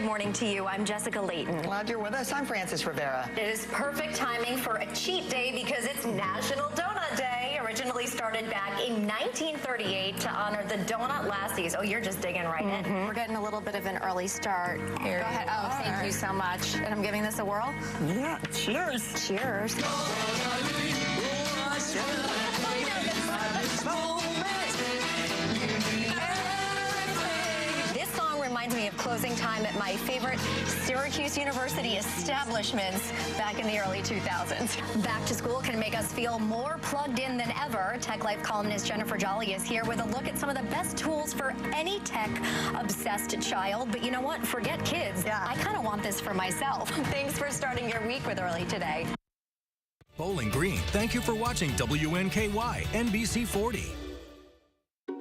morning to you. I'm Jessica Layton. Glad you're with us. I'm Francis Rivera. It is perfect timing for a cheat day because it's National Donut Day. Originally started back in 1938 to honor the donut lassies. Oh, you're just digging right in. We're getting a little bit of an early start. Here. Go ahead. Oh, thank you so much. And I'm giving this a whirl. Yeah, cheers. Cheers. This song reminds me of closing time at my favorite Syracuse University establishments back in the early 2000s. Back to school can make us feel more plugged in than ever. Tech Life columnist Jennifer Jolly is here with a look at some of the best tools for any tech-obsessed child. But you know what? Forget kids. Yeah. I kind of want this for myself. Thanks for starting your week with Early Today. Bowling Green, thank you for watching WNKY NBC 40.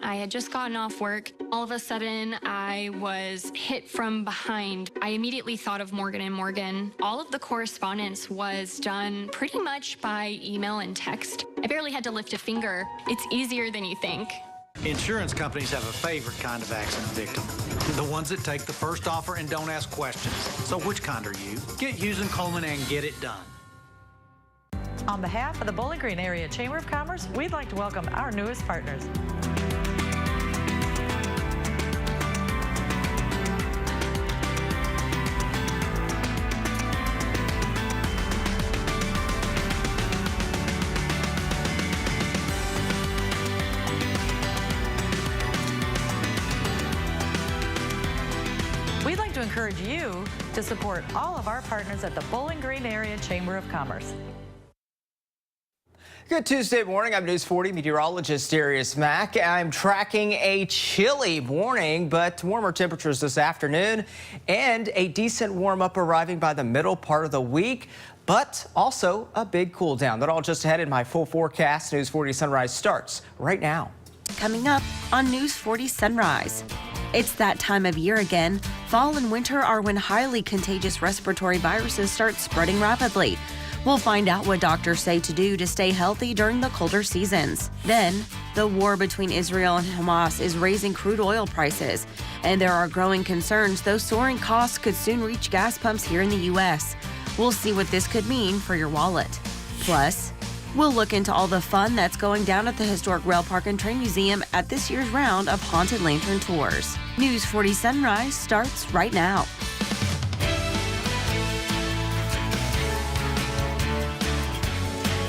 I had just gotten off work. All of a sudden, I was hit from behind. I immediately thought of Morgan & Morgan. All of the correspondence was done pretty much by email and text. I barely had to lift a finger. It's easier than you think. Insurance companies have a favorite kind of accident victim. The ones that take the first offer and don't ask questions. So which kind are you? Get Hughes & Coleman and get it done. On behalf of the Bowling Green Area Chamber of Commerce, we'd like to welcome our newest partners. We'd like to encourage you to support all of our partners at the Bowling Green Area Chamber of Commerce. Good Tuesday morning. I'm News 40 meteorologist Darius Mack. I'm tracking a chilly morning, but warmer temperatures this afternoon and a decent warm up arriving by the middle part of the week, but also a big cool down. That all just ahead in my full forecast. News 40 Sunrise starts right now. Coming up on News 40 Sunrise. It's that time of year again. Fall and winter are when highly contagious respiratory viruses start spreading rapidly. We'll find out what doctors say to do to stay healthy during the colder seasons. Then, the war between Israel and Hamas is raising crude oil prices, and there are growing concerns those soaring costs could soon reach gas pumps here in the U.S. We'll see what this could mean for your wallet. Plus, we'll look into all the fun that's going down at the Historic Rail Park and Train Museum at this year's round of Haunted Lantern Tours. News 40 Sunrise starts right now.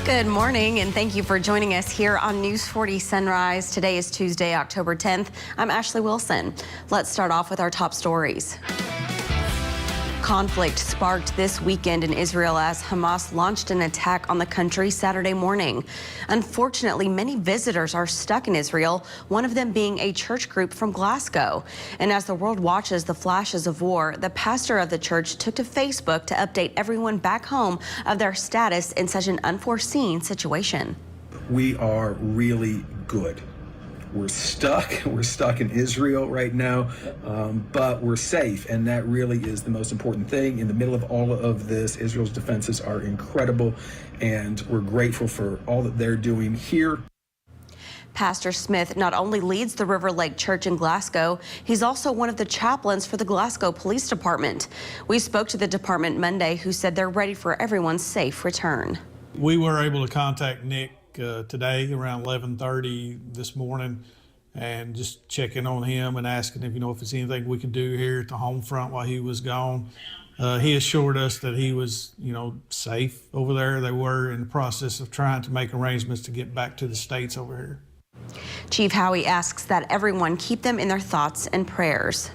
Good morning, and thank you for joining us here on News 40 Sunrise. Today is Tuesday, October 10th. I'm Ashley Wilson. Let's start off with our top stories. Conflict sparked this weekend in Israel as Hamas launched an attack on the country Saturday morning. Unfortunately, many visitors are stuck in Israel, one of them being a church group from Glasgow. And as the world watches the flashes of war, the pastor of the church took to Facebook to update everyone back home of their status in such an unforeseen situation. We are really good. We're stuck in Israel right now, but we're safe, and that really is the most important thing. In the middle of all of this, Israel's defenses are incredible, and we're grateful for all that they're doing here. Pastor Smith not only leads the River Lake Church in Glasgow, he's also one of the chaplains for the Glasgow Police Department. We spoke to the department Monday, who said they're ready for everyone's safe return. We were able to contact Nick today around 11:30 this morning and just checking on him and asking if there's anything we can do here at the home front while he was gone. He assured us that he was safe over there. They were in the process of trying to make arrangements to get back to the States over here. Chief Howie asks that everyone keep them in their thoughts and prayers.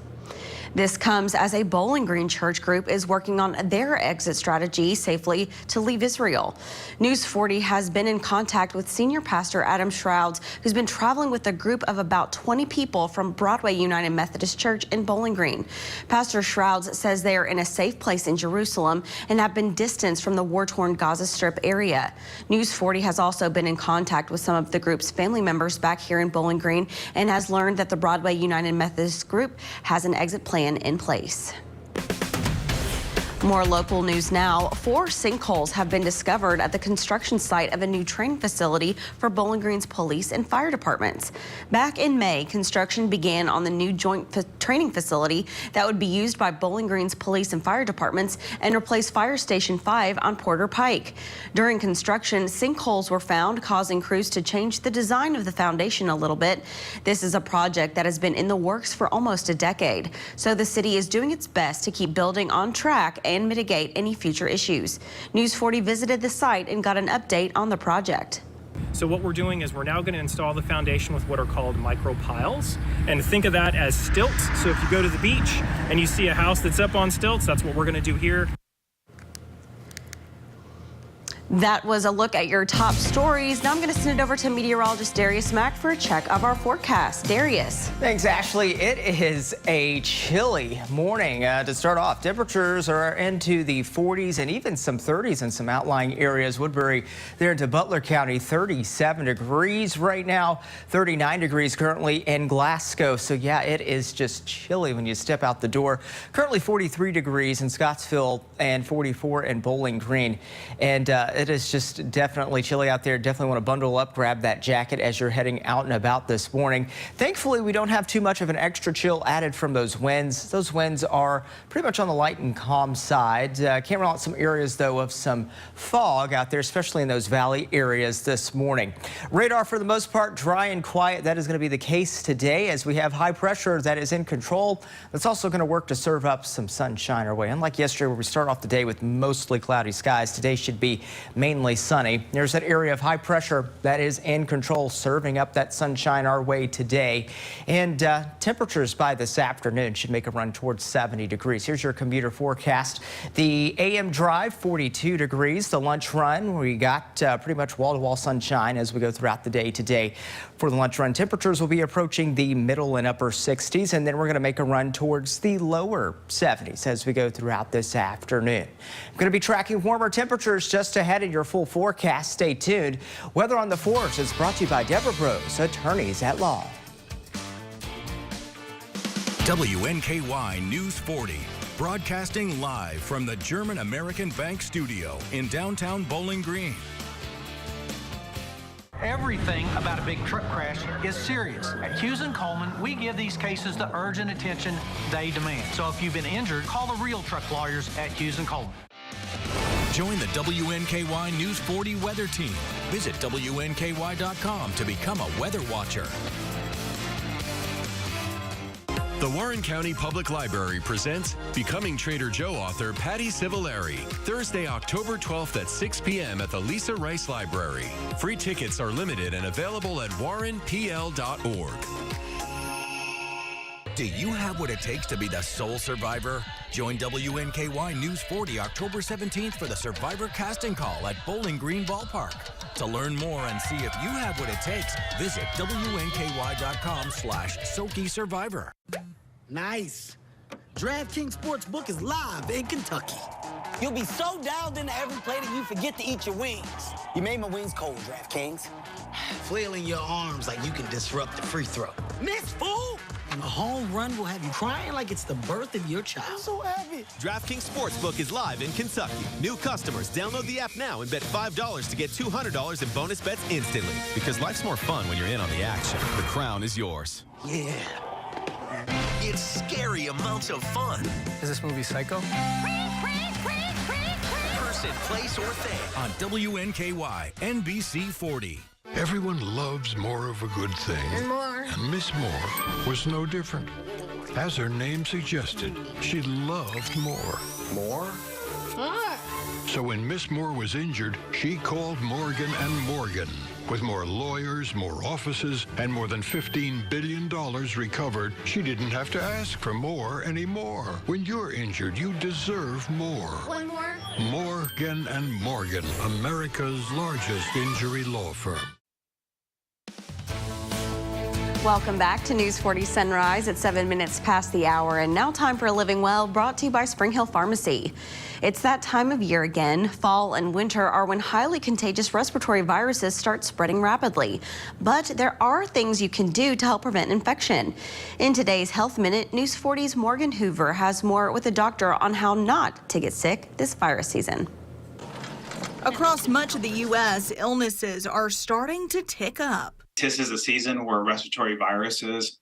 This comes as a Bowling Green church group is working on their exit strategy safely to leave Israel. News 40 has been in contact with senior pastor Adam Shrouds, who's been traveling with a group of about 20 people from Broadway United Methodist Church in Bowling Green. Pastor Shrouds says they are in a safe place in Jerusalem and have been distanced from the war-torn Gaza Strip area. News 40 has also been in contact with some of the group's family members back here in Bowling Green and has learned that the Broadway United Methodist group has an exit plan in place. More local news now. 4 sinkholes have been discovered at the construction site of a new training facility for Bowling Green's police and fire departments. Back in May, construction began on the new joint training facility that would be used by Bowling Green's police and fire departments and replace Fire Station 5 on Porter Pike. During construction, sinkholes were found, causing crews to change the design of the foundation a little bit. This is a project that has been in the works for almost a decade, so the city is doing its best to keep building on track and mitigate any future issues. News 40 visited the site and got an update on the project. So what we're doing is we're now going to install the foundation with what are called micro piles, and think of that as stilts. So if you go to the beach and you see a house that's up on stilts, that's what we're going to do here. That was a look at your top stories. Now I'm going to send it over to meteorologist Darius Mack for a check of our forecast. Darius. Thanks, Ashley. It is a chilly morning. To start off, temperatures are into the 40s and even some 30s in some outlying areas. Woodbury there into Butler County, 37 degrees right now, 39 degrees currently in Glasgow. So yeah, it is just chilly when you step out the door. Currently 43 degrees in Scottsville and 44 in Bowling Green. And it is just definitely chilly out there. Definitely want to bundle up, grab that jacket as you're heading out and about this morning. Thankfully, we don't have too much of an extra chill added from those winds. Those winds are pretty much on the light and calm side. Can't rule out some areas, though, of some fog out there, especially in those valley areas this morning. Radar, for the most part, dry and quiet. That is going to be the case today as we have high pressure that is in control. That's also going to work to serve up some sunshine our way. Unlike yesterday, where we start off the day with mostly cloudy skies, today should be mainly sunny. There's that area of high pressure that is in control, serving up that sunshine our way today. And temperatures by this afternoon should make a run towards 70 degrees. Here's your commuter forecast. The AM drive, 42 degrees. The lunch run, we got pretty much wall-to-wall sunshine as we go throughout the day today. For the lunch run, temperatures will be approaching the middle and upper 60s, and then we're going to make a run towards the lower 70s as we go throughout this afternoon. I'm going to be tracking warmer temperatures just ahead in your full forecast. Stay tuned. Weather on the 4s is brought to you by Deborah Bros, attorneys at law. WNKY News 40, broadcasting live from the German American Bank studio in downtown Bowling Green. Everything about a big truck crash is serious. At Hughes & Coleman, we give these cases the urgent attention they demand. So if you've been injured, call the real truck lawyers at Hughes & Coleman. Join the WNKY News 40 weather team. Visit WNKY.com to become a weather watcher. The Warren County Public Library presents Becoming Trader Joe author Patty Civillari, Thursday, October 12th at 6 p.m. at the Lisa Rice Library. Free tickets are limited and available at warrenpl.org. Do you have what it takes to be the sole survivor? Join WNKY News 40 October 17th for the Survivor Casting Call at Bowling Green Ballpark. To learn more and see if you have what it takes, visit WNKY.com/SokiSurvivor. Nice. DraftKings Sportsbook is live in Kentucky. You'll be so dialed into every play that you forget to eat your wings. You made my wings cold, DraftKings. Flailing your arms like you can disrupt the free throw. Miss, fool! And a home run will have you crying like it's the birth of your child. I'm so happy. DraftKings Sportsbook is live in Kentucky. New customers, download the app now and bet $5 to get $200 in bonus bets instantly. Because life's more fun when you're in on the action. The crown is yours. Yeah. It's scary amounts of fun. Is this movie Psycho? Person, place, or thing on WNKY NBC 40. Everyone loves more of a good thing. And more. And Miss Moore was no different. As her name suggested, she loved more. More? More. So when Miss Moore was injured, she called Morgan & Morgan. With more lawyers, more offices, and more than $15 billion recovered, she didn't have to ask for more anymore. When you're injured, you deserve more. One more. Morgan & Morgan, America's largest injury law firm. Welcome back to News 40 Sunrise at 7 minutes past the hour, and now time for Living Well, brought to you by Spring Hill Pharmacy. It's that time of year again. Fall and winter are when highly contagious respiratory viruses start spreading rapidly. But there are things you can do to help prevent infection. In today's Health Minute, News 40's Morgan Hoover has more with a doctor on how not to get sick this virus season. Across much of the U.S., illnesses are starting to tick up. This is a season where respiratory viruses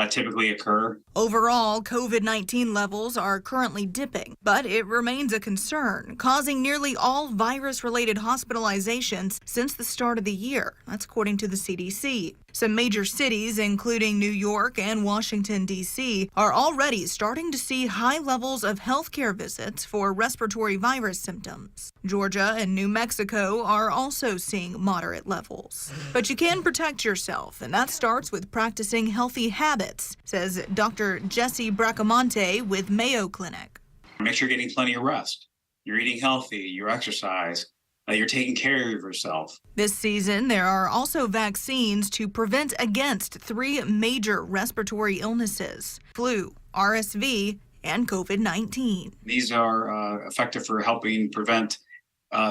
typically occur. Overall, COVID-19 levels are currently dipping, but it remains a concern, causing nearly all virus-related hospitalizations since the start of the year. That's according to the CDC. Some major cities, including New York and Washington, D.C., are already starting to see high levels of healthcare visits for respiratory virus symptoms. Georgia and New Mexico are also seeing moderate levels. But you can protect yourself, and that starts with practicing healthy habits, says Dr. Jesse Bracamonte with Mayo Clinic. Make sure you're getting plenty of rest. You're eating healthy, you exercise, you're taking care of yourself. This season, there are also vaccines to prevent against 3 major respiratory illnesses: flu, RSV, and COVID-19. These are effective for helping prevent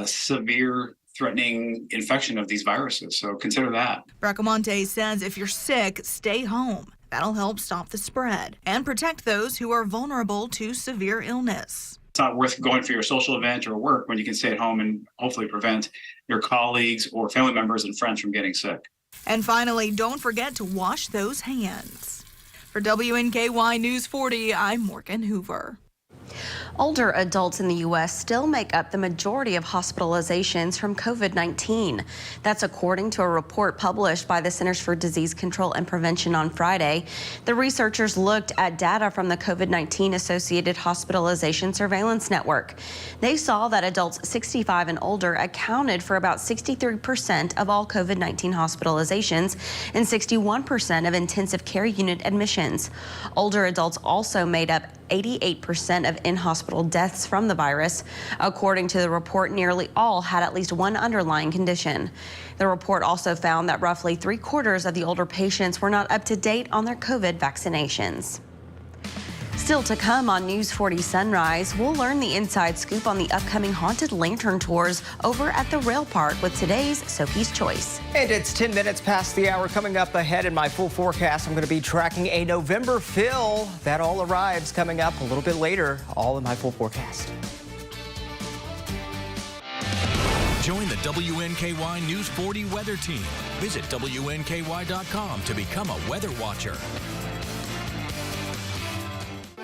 severe threatening infection of these viruses, so consider that. Bracamonte says if you're sick, stay home. That'll help stop the spread and protect those who are vulnerable to severe illness. It's not worth going for your social event or work when you can stay at home and hopefully prevent your colleagues or family members and friends from getting sick. And finally, don't forget to wash those hands. For WNKY News 40, I'm Morgan Hoover. Older adults in the U.S. still make up the majority of hospitalizations from COVID-19. That's according to a report published by the Centers for Disease Control and Prevention on Friday. The researchers looked at data from the COVID-19 Associated Hospitalization Surveillance Network. They saw that adults 65 and older accounted for about 63% of all COVID-19 hospitalizations and 61% of intensive care unit admissions. Older adults also made up 88% of in-hospital deaths from the virus. According to the report, nearly all had at least one underlying condition. The report also found that roughly 3/4 of the older patients were not up to date on their COVID vaccinations. Still to come on News 40 Sunrise, we'll learn the inside scoop on the upcoming Haunted Lantern tours over at the Rail Park with today's Sophie's Choice. And it's 10 minutes past the hour. Coming up ahead in my full forecast, I'm going to be tracking a November fill. That all arrives coming up a little bit later, all in my full forecast. Join the WNKY News 40 weather team. Visit WNKY.com to become a weather watcher.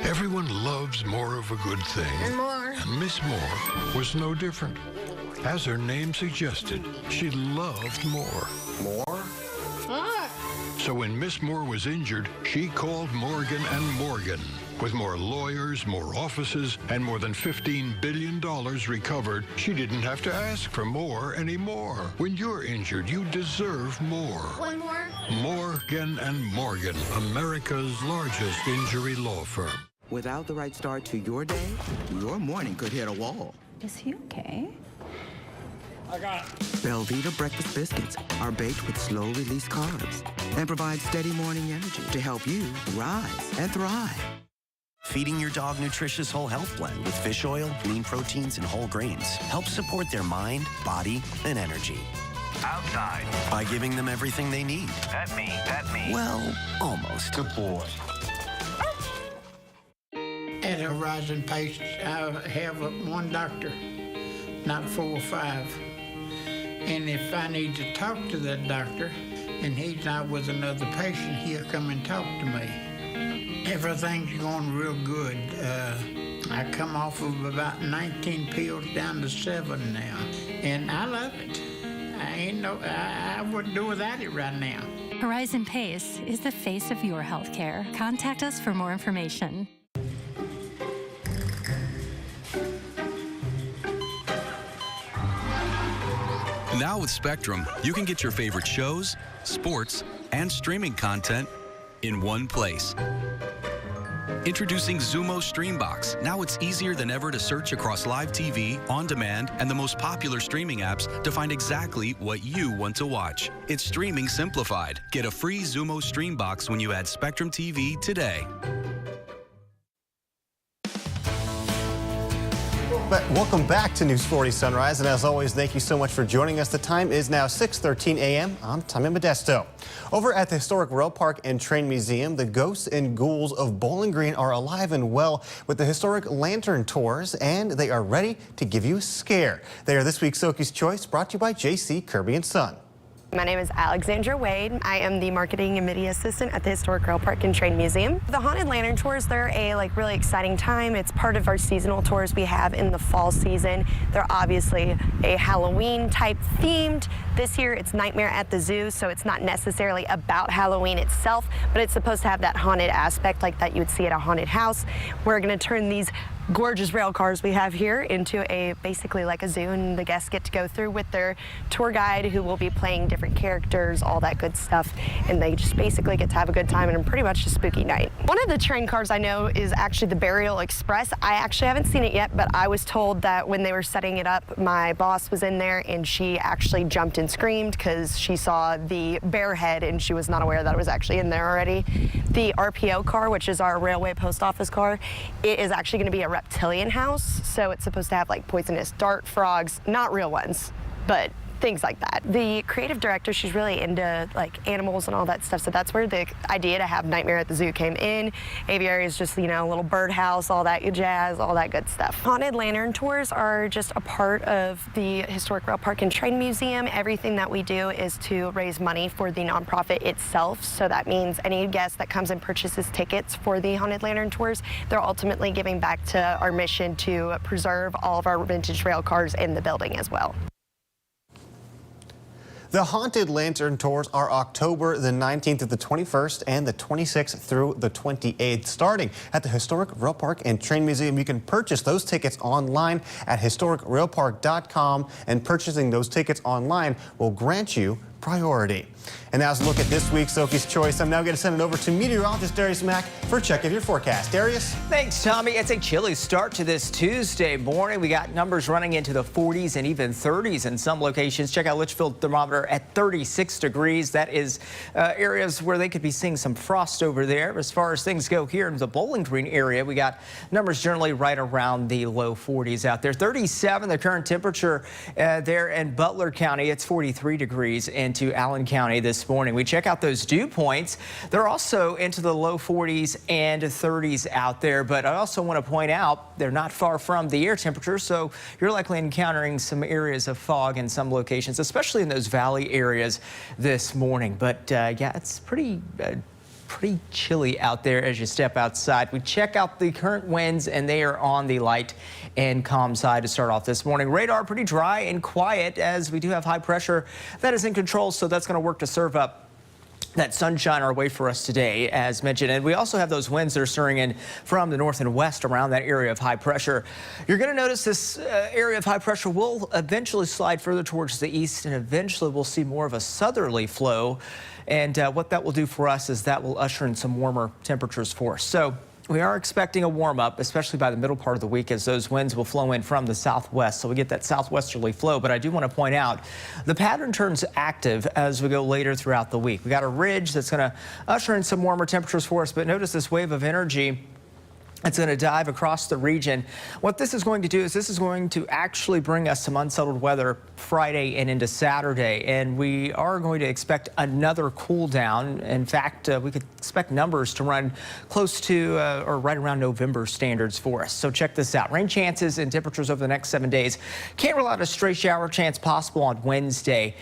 Everyone loves more of a good thing. And more. And Miss Moore was no different. As her name suggested, she loved more. More? So when Miss Moore was injured, she called Morgan & Morgan. With more lawyers, more offices, and more than $15 billion recovered, she didn't have to ask for more anymore. When you're injured, you deserve more. One more? Morgan & Morgan, America's largest injury law firm. Without the right start to your day, your morning could hit a wall. Is he okay? I got it. Belvita breakfast biscuits are baked with slow-release carbs and provide steady morning energy to help you rise and thrive. Feeding your dog nutritious whole health blend with fish oil, lean proteins, and whole grains helps support their mind, body, and energy. Outside. By giving them everything they need. Pet me, pet me. Well, almost. Good boy. At Horizon Pace, I have one doctor, not 4 or 5. And if I need to talk to that doctor and he's not with another patient, he'll come and talk to me. Everything's going real good. I come off of about 19 pills down to 7 now, and I love it. I wouldn't do without it right now. Horizon Pace is the face of your healthcare. Contact us for more information. Now with Spectrum, you can get your favorite shows, sports, and streaming content in one place. Introducing Zumo Streambox. Now it's easier than ever to search across live TV, on demand, and the most popular streaming apps to find exactly what you want to watch. It's streaming simplified. Get a free Zumo Streambox when you add Spectrum TV today. Welcome back to News 40 Sunrise, and as always, thank you so much for joining us. The time is now 6:13 a.m. I'm Tommy Modesto. Over at the historic Rail Park and Train Museum, the ghosts and ghouls of Bowling Green are alive and well with the historic lantern tours, and they are ready to give you a scare. They are this week's Soki's Choice, brought to you by J.C. Kirby and Son. My name is Alexandra Wade. I am the marketing and media assistant at the Historic Rail Park and Train Museum. The Haunted Lantern Tours, they're a really exciting time. It's part of our seasonal tours we have in the fall season. They're obviously a Halloween type themed. This year it's Nightmare at the Zoo, so it's not necessarily about Halloween itself, but it's supposed to have that haunted aspect like that you would see at a haunted house. We're going to turn these gorgeous rail cars we have here into basically like a zoo, and the guests get to go through with their tour guide who will be playing different characters, all that good stuff, and they just basically get to have a good time and pretty much a spooky night. One of the train cars I know is actually the Burial Express. I actually haven't seen it yet, but I was told that when they were setting it up, my boss was in there and she actually jumped and screamed because she saw the bear head and she was not aware that it was actually in there already. The RPO car, which is our railway post office car, it is actually going to be a reptilian house, so it's supposed to have like poisonous dart frogs, not real ones, but things like that. The creative director, she's really into like animals and all that stuff, so that's where the idea to have Nightmare at the Zoo came in. Aviary is just, you know, a little birdhouse, all that jazz, all that good stuff. Haunted Lantern Tours are just a part of the Historic Rail Park and Train Museum. Everything that we do is to raise money for the nonprofit itself, so that means any guest that comes and purchases tickets for the Haunted Lantern Tours, they're ultimately giving back to our mission to preserve all of our vintage rail cars in the building as well. The Haunted Lantern Tours are October the 19th to the 21st and the 26th through the 28th, starting at the Historic Rail Park and Train Museum. You can purchase those tickets online at historicrailpark.com, and purchasing those tickets online will grant you priority. And now, as a look at this week's Soki's Choice, I'm now going to send it over to meteorologist Darius Mack for a check of your forecast. Darius? Thanks, Tommy. It's a chilly start to this Tuesday morning. We got numbers running into the 40s and even 30s in some locations. Check out Litchfield thermometer at 36 degrees. That is areas where they could be seeing some frost over there. As far as things go here in the Bowling Green area, we got numbers generally right around the low 40s out there. 37, the current temperature there in Butler County. It's 43 degrees into Allen County this morning. We check out those dew points. They're also into the low 40s and 30s out there, but I also want to point out they're not far from the air temperature, so you're likely encountering some areas of fog in some locations, especially in those valley areas this morning. But yeah, it's pretty chilly out there as you step outside. We check out the current winds, and they are on the light and calm side to start off this morning. Radar pretty dry and quiet, as we do have high pressure that is in control, so that's going to work to serve up that sunshine our way for us today, as mentioned. And we also have those winds that are stirring in from the north and west around that area of high pressure. You're going to notice this area of high pressure will eventually slide further towards the east, and eventually we'll see more of a southerly flow. And what that will do for us is that will usher in some warmer temperatures for us. So we are expecting a warm up, especially by the middle part of the week, as those winds will flow in from the southwest. So we get that southwesterly flow. But I do want to point out the pattern turns active as we go later throughout the week. We got a ridge that's going to usher in some warmer temperatures for us. But notice this wave of energy. It's going to dive across the region. What this is going to do is this is going to actually bring us some unsettled weather Friday and into Saturday. And we are going to expect another cool down. In fact, we could expect numbers to run close to or right around November standards for us. So check this out. Rain chances and temperatures over the next 7 days. Can't rule out a stray shower chance possible on Wednesday.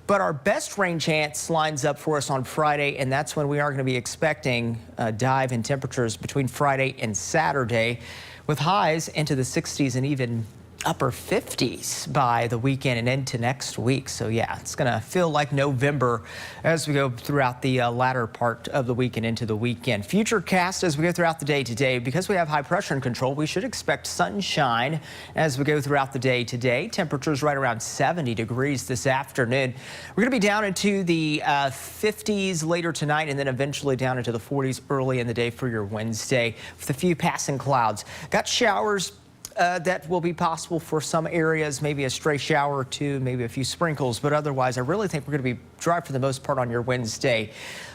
But our best rain chance lines up for us on Friday, and that's when we are going to be expecting a dive in temperatures between Friday and Saturday, with highs into the 60s and even upper 50s by the weekend and into next week. So yeah, it's going to feel like November as we go throughout the latter part of the week and into the weekend. Futurecast as we go throughout the day today. Because we have high pressure in control, we should expect sunshine as we go throughout the day today. Temperatures right around 70 degrees this afternoon. We're going to be down into the 50s later tonight and then eventually down into the 40s early in the day for your Wednesday with a few passing clouds. Got showers that will be possible for some areas, maybe a stray shower or two, maybe a few sprinkles, but otherwise I really think we're going to be dry for the most part on your Wednesday.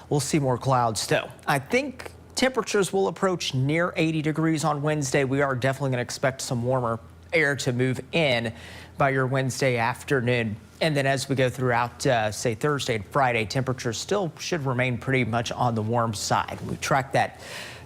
We'll see more clouds though. I think temperatures will approach near 80 degrees on Wednesday. We are definitely going to expect some warmer air to move in by your Wednesday afternoon. And then as we go throughout, say, Thursday and Friday, temperatures still should remain pretty much on the warm side. We track that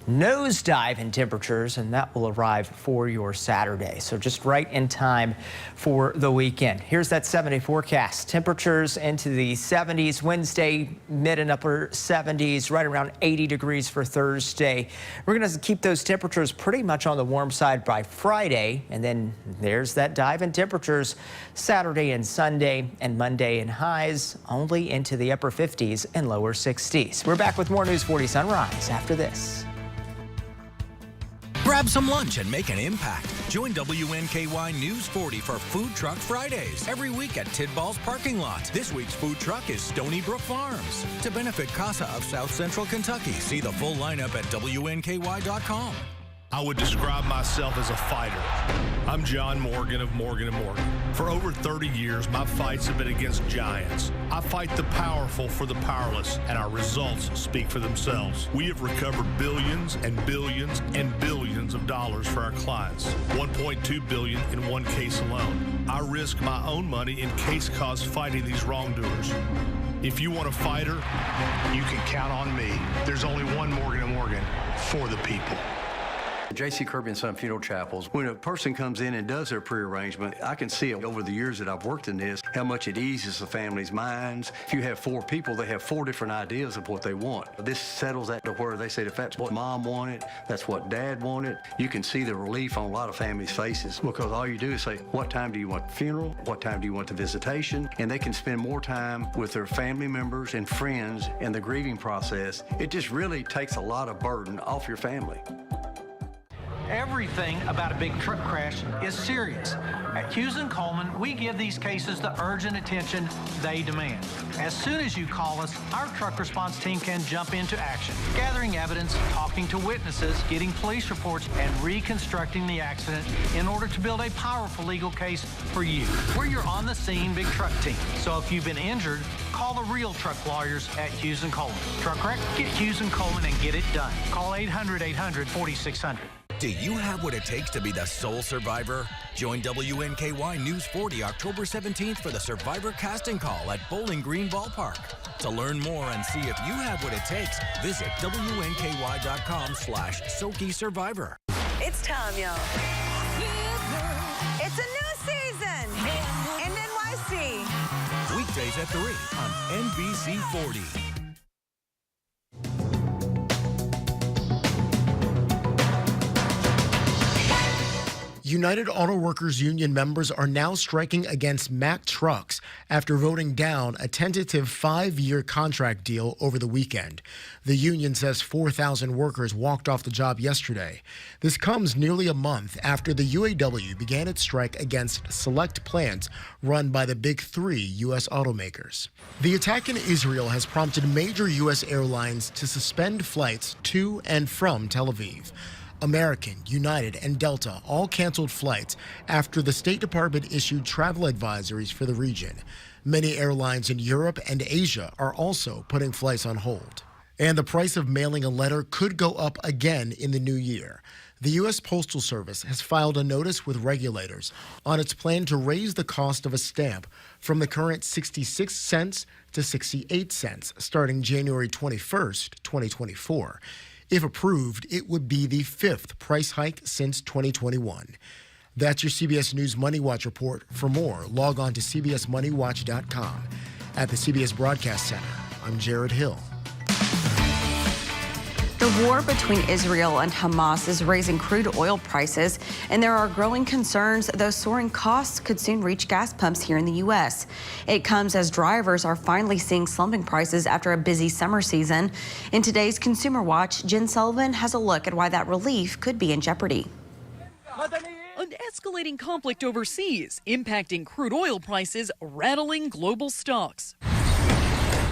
nosedive in temperatures, and that will arrive for your Saturday. So just right in time for the weekend. Here's that 7-day forecast. Temperatures into the 70s Wednesday, mid and upper 70s, right around 80 degrees for Thursday. We're going to keep those temperatures pretty much on the warm side by Friday, and then there's that dive in temperatures Saturday and Sunday, and Monday and highs only into the upper 50s and lower 60s. We're back with more News 40 Sunrise after this. Grab some lunch and make an impact. Join WNKY News 40 for Food Truck Fridays every week at Tidball's parking lot. This week's food truck is Stony Brook Farms. To benefit CASA of South Central Kentucky, see the full lineup at WNKY.com. I would describe myself as a fighter. I'm John Morgan of Morgan & Morgan. For over 30 years, my fights have been against giants. I fight the powerful for the powerless, and our results speak for themselves. We have recovered billions and billions and billions of dollars for our clients. $1.2 billion in one case alone. I risk my own money in case costs fighting these wrongdoers. If you want a fighter, you can count on me. There's only one Morgan & Morgan for the people. J.C. Kirby & Son Funeral Chapels, when a person comes in and does their pre-arrangement, I can see it over the years that I've worked in this, how much it eases the family's minds. If you have 4 people, they have 4 different ideas of what they want. This settles that to where they say if that's what mom wanted, that's what dad wanted. You can see the relief on a lot of families' faces because all you do is say, what time do you want the funeral? What time do you want the visitation? And they can spend more time with their family members and friends in the grieving process. It just really takes a lot of burden off your family. Everything about a big truck crash is serious. At Hughes & Coleman, we give these cases the urgent attention they demand. As soon as you call us, our truck response team can jump into action, gathering evidence, talking to witnesses, getting police reports, and reconstructing the accident in order to build a powerful legal case for you. We're your on-the-scene big truck team. So if you've been injured, call the real truck lawyers at Hughes & Coleman. Truck wreck? Get Hughes & Coleman and get it done. Call 800-800-4600. Do you have what it takes to be the sole survivor? Join WNKY News 40 October 17th for the Survivor Casting Call at Bowling Green Ballpark. To learn more and see if you have what it takes, visit WNKY.com/Soki Survivor. It's time, y'all. It's a new season in NYC. Weekdays at 3 on NBC 40. United Auto Workers Union members are now striking against Mack Trucks after voting down a tentative 5-year contract deal over the weekend. The union says 4,000 workers walked off the job yesterday. This comes nearly a month after the UAW began its strike against select plants run by the Big Three U.S. automakers. The attack in Israel has prompted major U.S. airlines to suspend flights to and from Tel Aviv. American, United, and Delta all canceled flights after the State Department issued travel advisories for the region. Many airlines in Europe and Asia are also putting flights on hold. And the price of mailing a letter could go up again in the new year. The U.S. Postal Service has filed a notice with regulators on its plan to raise the cost of a stamp from the current 66 cents to 68 cents starting January 21st, 2024. If approved, it would be the 5th price hike since 2021. That's your CBS News Money Watch report. For more, log on to cbsmoneywatch.com. At the CBS Broadcast Center, I'm Jared Hill. The war between Israel and Hamas is raising crude oil prices, and there are growing concerns those soaring costs could soon reach gas pumps here in the U.S. It comes as drivers are finally seeing slumping prices after a busy summer season. In today's Consumer Watch, Jen Sullivan has a look at why that relief could be in jeopardy. An escalating conflict overseas, impacting crude oil prices, rattling global stocks.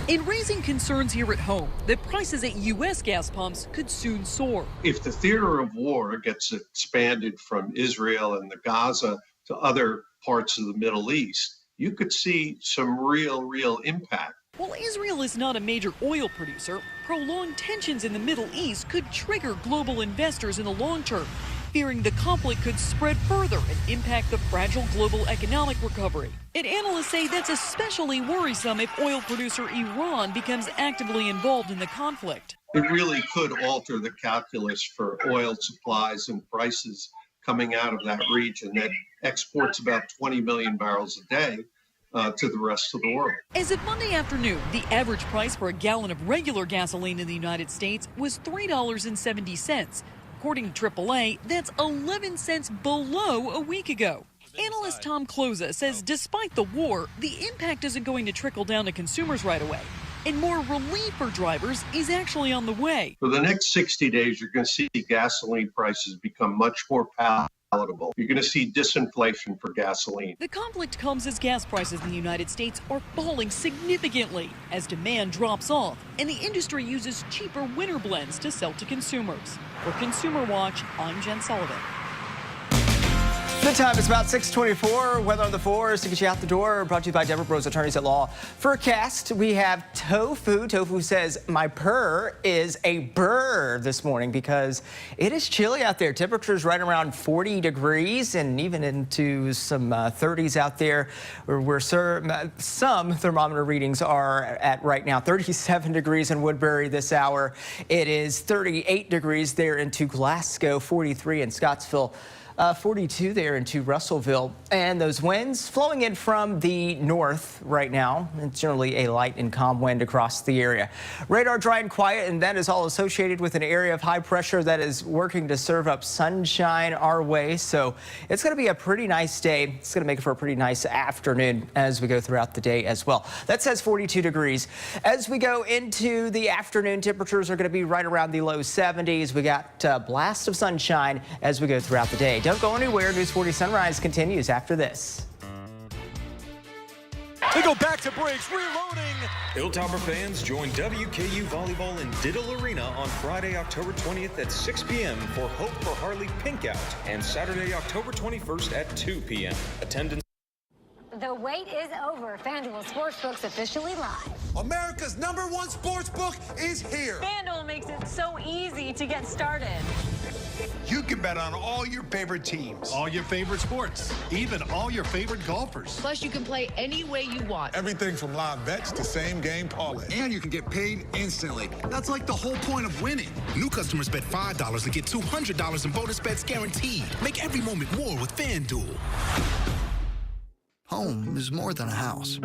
And raising concerns here at home that prices at U.S. gas pumps could soon soar. If the theater of war gets expanded from Israel and the Gaza to other parts of the Middle East, you could see some real impact. While Israel is not a major oil producer, prolonged tensions in the Middle East could trigger global investors in the long term, fearing the conflict could spread further and impact the fragile global economic recovery. And analysts say that's especially worrisome if oil producer Iran becomes actively involved in the conflict. It really could alter the calculus for oil supplies and prices coming out of that region that exports about 20 million barrels a day to the rest of the world. As of Monday afternoon, the average price for a gallon of regular gasoline in the United States was $3.70. According to AAA, that's 11 cents below a week ago. Analyst Tom Closa says despite the war, the impact isn't going to trickle down to consumers right away. And more relief for drivers is actually on the way. For the next 60 days, you're going to see gasoline prices become much more palatable. You're going to see disinflation for gasoline. The conflict comes as gas prices in the United States are falling significantly as demand drops off and the industry uses cheaper winter blends to sell to consumers. For Consumer Watch, I'm Jen Sullivan. The time is about 6:24. Weather on the 4s to get you out the door. Brought to you by Deborah Bros Attorneys at Law. Forecast, we have tofu. Tofu says my purr is a burr this morning because it is chilly out there. Temperatures right around 40 degrees and even into some 30s out there where some thermometer readings are at right now. 37 degrees in Woodbury this hour. It is 38 degrees there into Glasgow, 43 in Scottsville. 42 there into Russellville. And those winds flowing in from the north right now. It's generally a light and calm wind across the area. Radar dry and quiet, and that is all associated with an area of high pressure that is working to serve up sunshine our way. So it's going to be a pretty nice day. It's going to make it for a pretty nice afternoon as we go throughout the day as well. That says 42 degrees. As we go into the afternoon, temperatures are going to be right around the low 70s. We got a blast of sunshine as we go throughout the day. Don't go anywhere. News 40 Sunrise continues after this. They go back to breaks, reloading. Hilltopper fans join WKU Volleyball in Diddle Arena on Friday, October 20th at 6 p.m. for Hope for Harley Pink Out and Saturday, October 21st at 2 p.m. Attendance. The wait is over. FanDuel Sportsbook's officially live. America's #1 sportsbook is here. FanDuel makes it so easy to get started. You can bet on all your favorite teams, all your favorite sports, even all your favorite golfers. Plus, you can play any way you want. Everything from live bets to same-game parlays. And you can get paid instantly. That's like the whole point of winning. New customers bet $5 and get $200 in bonus bets guaranteed. Make every moment more with FanDuel. Home is more than a house.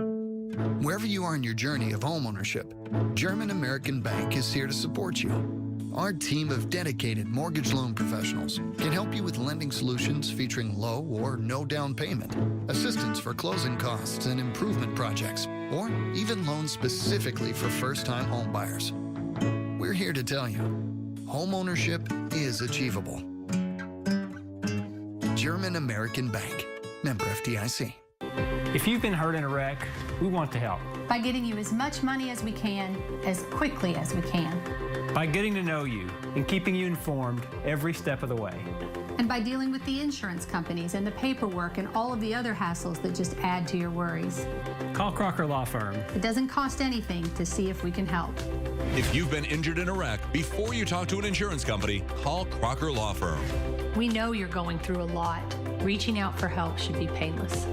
Wherever you are in your journey of homeownership, German American Bank is here to support you. Our team of dedicated mortgage loan professionals can help you with lending solutions featuring low or no down payment, assistance for closing costs and improvement projects, or even loans specifically for first-time home buyers. We're here to tell you, homeownership is achievable. German American Bank, member FDIC. If you've been hurt in a wreck, we want to help. By getting you as much money as we can, as quickly as we can. By getting to know you and keeping you informed every step of the way. And by dealing with the insurance companies and the paperwork and all of the other hassles that just add to your worries. Call Crocker Law Firm. It doesn't cost anything to see if we can help. If you've been injured in a wreck, before you talk to an insurance company, call Crocker Law Firm. We know you're going through a lot. Reaching out for help should be painless.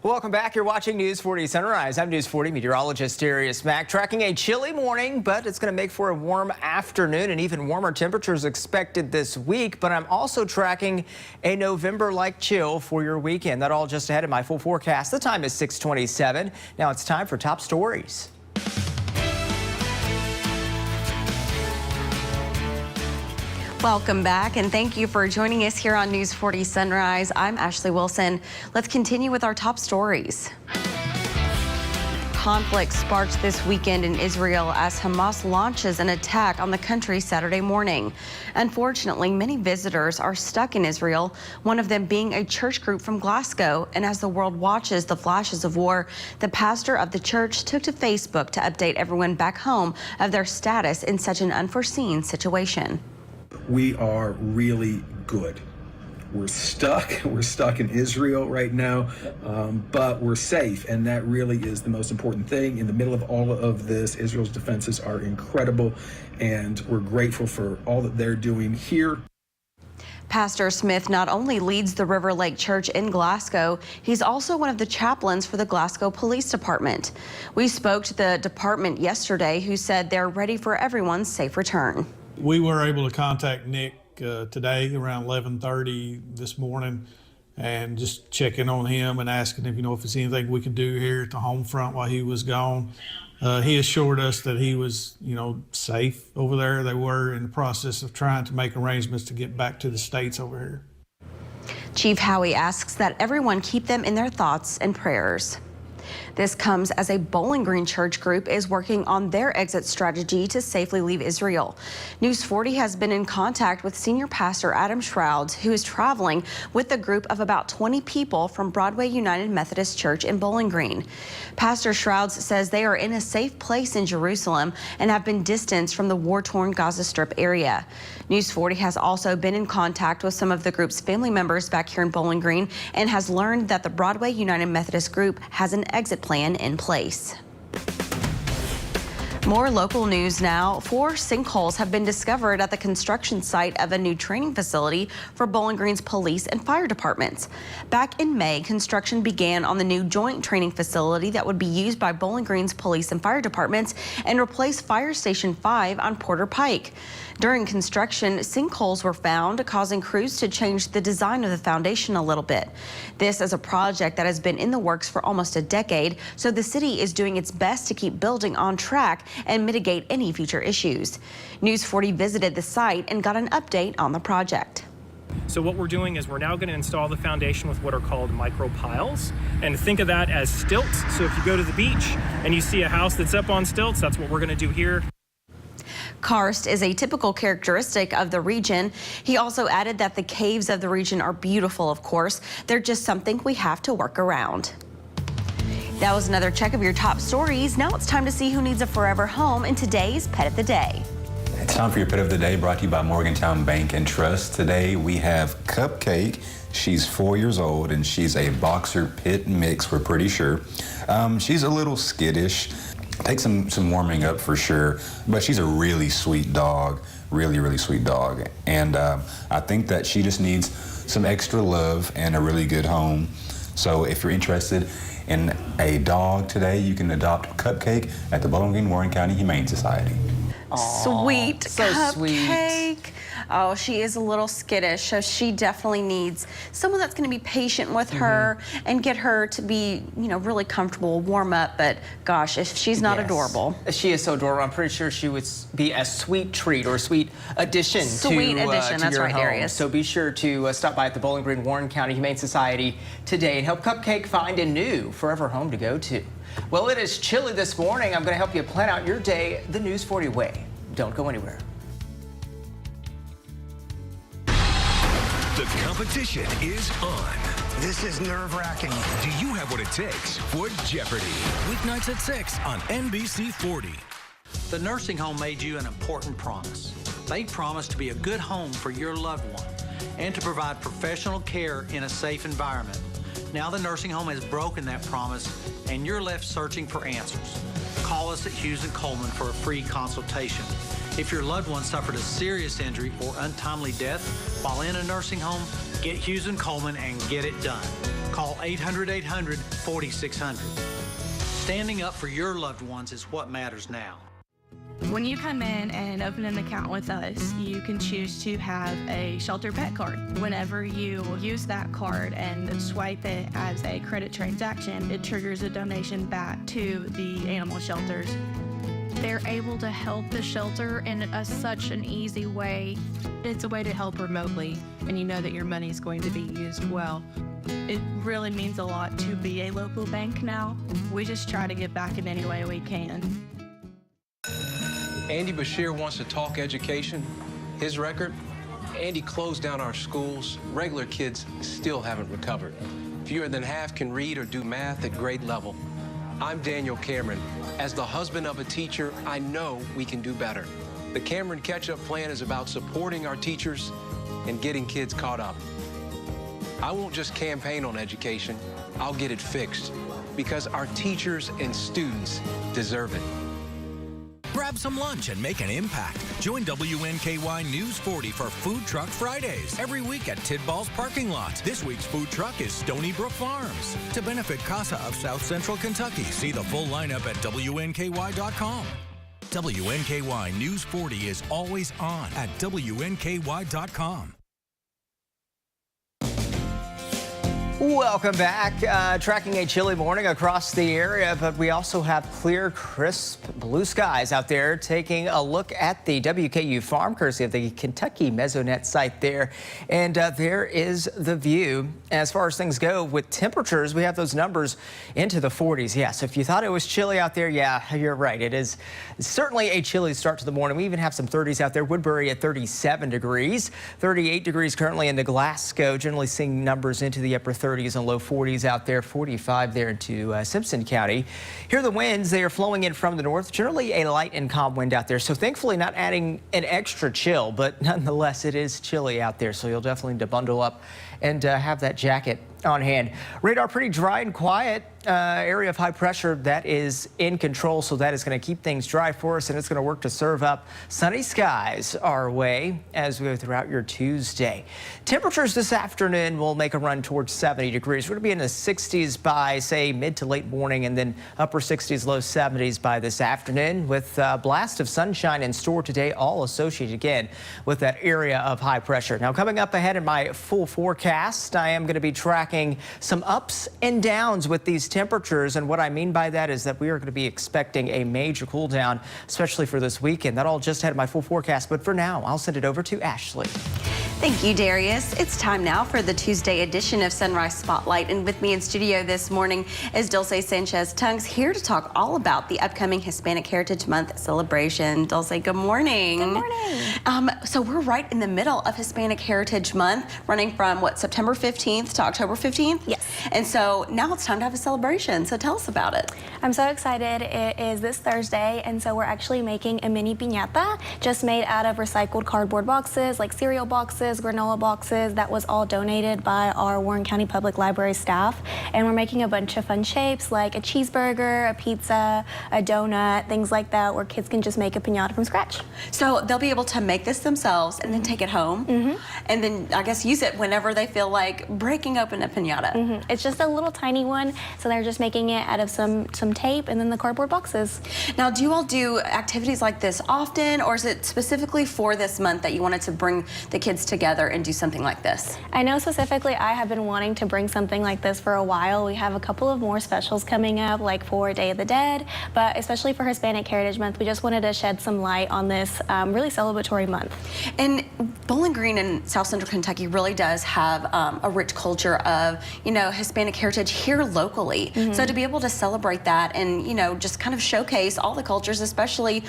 Welcome back. You're watching News 40 Sunrise. I'm News 40 meteorologist Darius Mack. Tracking a chilly morning, but it's going to make for a warm afternoon and even warmer temperatures expected this week. But I'm also tracking a November-like chill for your weekend. That all just ahead of my full forecast. The time is 6:27. Now it's time for top stories. Welcome back, and thank you for joining us here on News 40 Sunrise. I'm Ashley Wilson. Let's continue with our top stories. Conflict sparked this weekend in Israel as Hamas launches an attack on the country Saturday morning. Unfortunately, many visitors are stuck in Israel, one of them being a church group from Glasgow. And as the world watches the flashes of war, the pastor of the church took to Facebook to update everyone back home of their status in such an unforeseen situation. We are really good. We're stuck. We're stuck in Israel right now, but we're safe, and that really is the most important thing. In the middle of all of this, Israel's defenses are incredible, and we're grateful for all that they're doing here. Pastor Smith not only leads the River Lake Church in Glasgow, he's also one of the chaplains for the Glasgow Police Department. We spoke to the department yesterday, who said they're ready for everyone's safe return. We were able to contact Nick today around 11:30 this morning and just checking on him and asking him, if there's anything we could do here at the home front while he was gone. He assured us that he was, safe over there. They were in the process of trying to make arrangements to get back to the States over here. Chief Howie asks that everyone keep them in their thoughts and prayers. This comes as a Bowling Green church group is working on their exit strategy to safely leave Israel. News 40 has been in contact with senior pastor Adam Shrouds, who is traveling with a group of about 20 people from Broadway United Methodist Church in Bowling Green. Pastor Shrouds says they are in a safe place in Jerusalem and have been distanced from the war-torn Gaza Strip area. News 40 has also been in contact with some of the group's family members back here in Bowling Green and has learned that the Broadway United Methodist group has an exit plan in place. More local news now. 4 sinkholes have been discovered at the construction site of a new training facility for Bowling Green's police and fire departments. Back in May, construction began on the new joint training facility that would be used by Bowling Green's police and fire departments and replace Fire Station 5 on Porter Pike. During construction, sinkholes were found, causing crews to change the design of the foundation a little bit. This is a project that has been in the works for almost a decade, so the city is doing its best to keep building on track and mitigate any future issues. News 40 visited the site and got an update on the project. So what we're doing is we're now going to install the foundation with what are called micro piles, and think of that as stilts. So if you go to the beach and you see a house that's up on stilts, that's what we're going to do here. Karst is a typical characteristic of the region. He also added that the caves of the region are beautiful, of course. They're just something we have to work around. That was another check of your top stories. Now it's time to see who needs a forever home in today's Pet of the Day. It's time for your Pet of the Day, brought to you by Morgantown Bank and Trust. Today we have Cupcake. She's 4 years old and she's a boxer pit mix, we're pretty sure. She's a little skittish. Takes some warming up for sure, but she's a really sweet dog, really sweet dog. And I think that she just needs some extra love and a really good home. So if you're interested in a dog today, you can adopt Cupcake at the Bowling Green Warren County Humane Society. Sweet so Cupcake. Sweet. Oh, she is a little skittish, so she definitely needs someone that's going to be patient with her and get her to be, really comfortable, warm up. But gosh, if she's not adorable. She is so adorable. I'm pretty sure she would be a sweet treat or a sweet addition to that's your right, home. Darius. So be sure to stop by at the Bowling Green Warren County Humane Society today and help Cupcake find a new forever home to go to. Well, it is chilly this morning. I'm going to help you plan out your day the News 40 way. Don't go anywhere. The competition is on. This is nerve-wracking. Do you have what it takes for Jeopardy? Weeknights at 6 on NBC 40. The nursing home made you an important promise. They promised to be a good home for your loved one and to provide professional care in a safe environment. Now the nursing home has broken that promise and you're left searching for answers. Call us at Hughes & Coleman for a free consultation. If your loved one suffered a serious injury or untimely death while in a nursing home, get Hughes & Coleman and get it done. Call 800-800-4600. Standing up for your loved ones is what matters now. When you come in and open an account with us, you can choose to have a shelter pet card. Whenever you use that card and swipe it as a credit transaction, it triggers a donation back to the animal shelters. They're able to help the shelter in such an easy way. It's a way to help remotely, and you know that your money is going to be used well. It really means a lot to be a local bank now. We just try to give back in any way we can. Andy Bashir wants to talk education. His record, Andy closed down our schools. Regular kids still haven't recovered. Fewer than half can read or do math at grade level. I'm Daniel Cameron. As the husband of a teacher, I know we can do better. The Cameron Catch-Up Plan is about supporting our teachers and getting kids caught up. I won't just campaign on education, I'll get it fixed because our teachers and students deserve it. Grab some lunch and make an impact. Join WNKY News 40 for Food Truck Fridays every week at Tidball's parking lot. This week's food truck is Stony Brook Farms. To benefit CASA of South Central Kentucky, see the full lineup at WNKY.com. WNKY News 40 is always on at WNKY.com. Welcome back. Tracking a chilly morning across the area, but we also have clear, crisp blue skies out there. Taking a look at the WKU farm, courtesy of the Kentucky Mesonet site there. And there is the view. As far as things go with temperatures, we have those numbers into the 40s. Yes, if you thought it was chilly out there, yeah, you're right. It is certainly a chilly start to the morning. We even have some 30s out there. Woodbury at 37 degrees, 38 degrees currently into Glasgow. Generally seeing numbers into the upper 30s and low 40s out there, 45 there into Simpson County. Here are the winds. They are flowing in from the north, generally a light and calm wind out there. So thankfully not adding an extra chill, but nonetheless it is chilly out there. So you'll definitely need to bundle up and have that jacket on hand. Radar pretty dry and quiet. Area of high pressure that is in control, so that is going to keep things dry for us, and it's going to work to serve up sunny skies our way as we go throughout your Tuesday. Temperatures this afternoon will make a run towards 70 degrees. We're going to be in the 60s by, say, mid to late morning, and then upper 60s, low 70s by this afternoon, with a blast of sunshine in store today, all associated again with that area of high pressure. Now, coming up ahead in my full forecast, I am going to be tracking some ups and downs with these temperatures, and what I mean by that is that we are going to be expecting a major cool down, especially for this weekend. That all just had my full forecast, but for now, I'll send it over to Ashley. Thank you, Darius. It's time now for the Tuesday edition of Sunrise Spotlight, and with me in studio this morning is Dulce Sanchez-Tungs, here to talk all about the upcoming Hispanic Heritage Month celebration. Dulce, good morning. Good morning. So we're right in the middle of Hispanic Heritage Month, running from September 15th to October 15th? Yes. And so now it's time to have a celebration. So tell us about it. I'm so excited. It is this Thursday, and so we're actually making a mini piñata just made out of recycled cardboard boxes, like cereal boxes, granola boxes. That was all donated by our Warren County Public Library staff. And we're making a bunch of fun shapes like a cheeseburger, a pizza, a donut, things like that, where kids can just make a piñata from scratch. So they'll be able to make this themselves and then take it home, and then I guess use it whenever they feel like breaking open a piñata. It's just a little tiny one, so they're just making it out of some tape and then the cardboard boxes. Now, do you all do activities like this often, or is it specifically for this month that you wanted to bring the kids together and do something like this? I know specifically I have been wanting to bring something like this for a while. We have a couple of more specials coming up, like for Day of the Dead, but especially for Hispanic Heritage Month, we just wanted to shed some light on this really celebratory month. And Bowling Green in South Central Kentucky really does have a rich culture of, Hispanic heritage here locally. So to be able to celebrate that and, just kind of showcase all the cultures, especially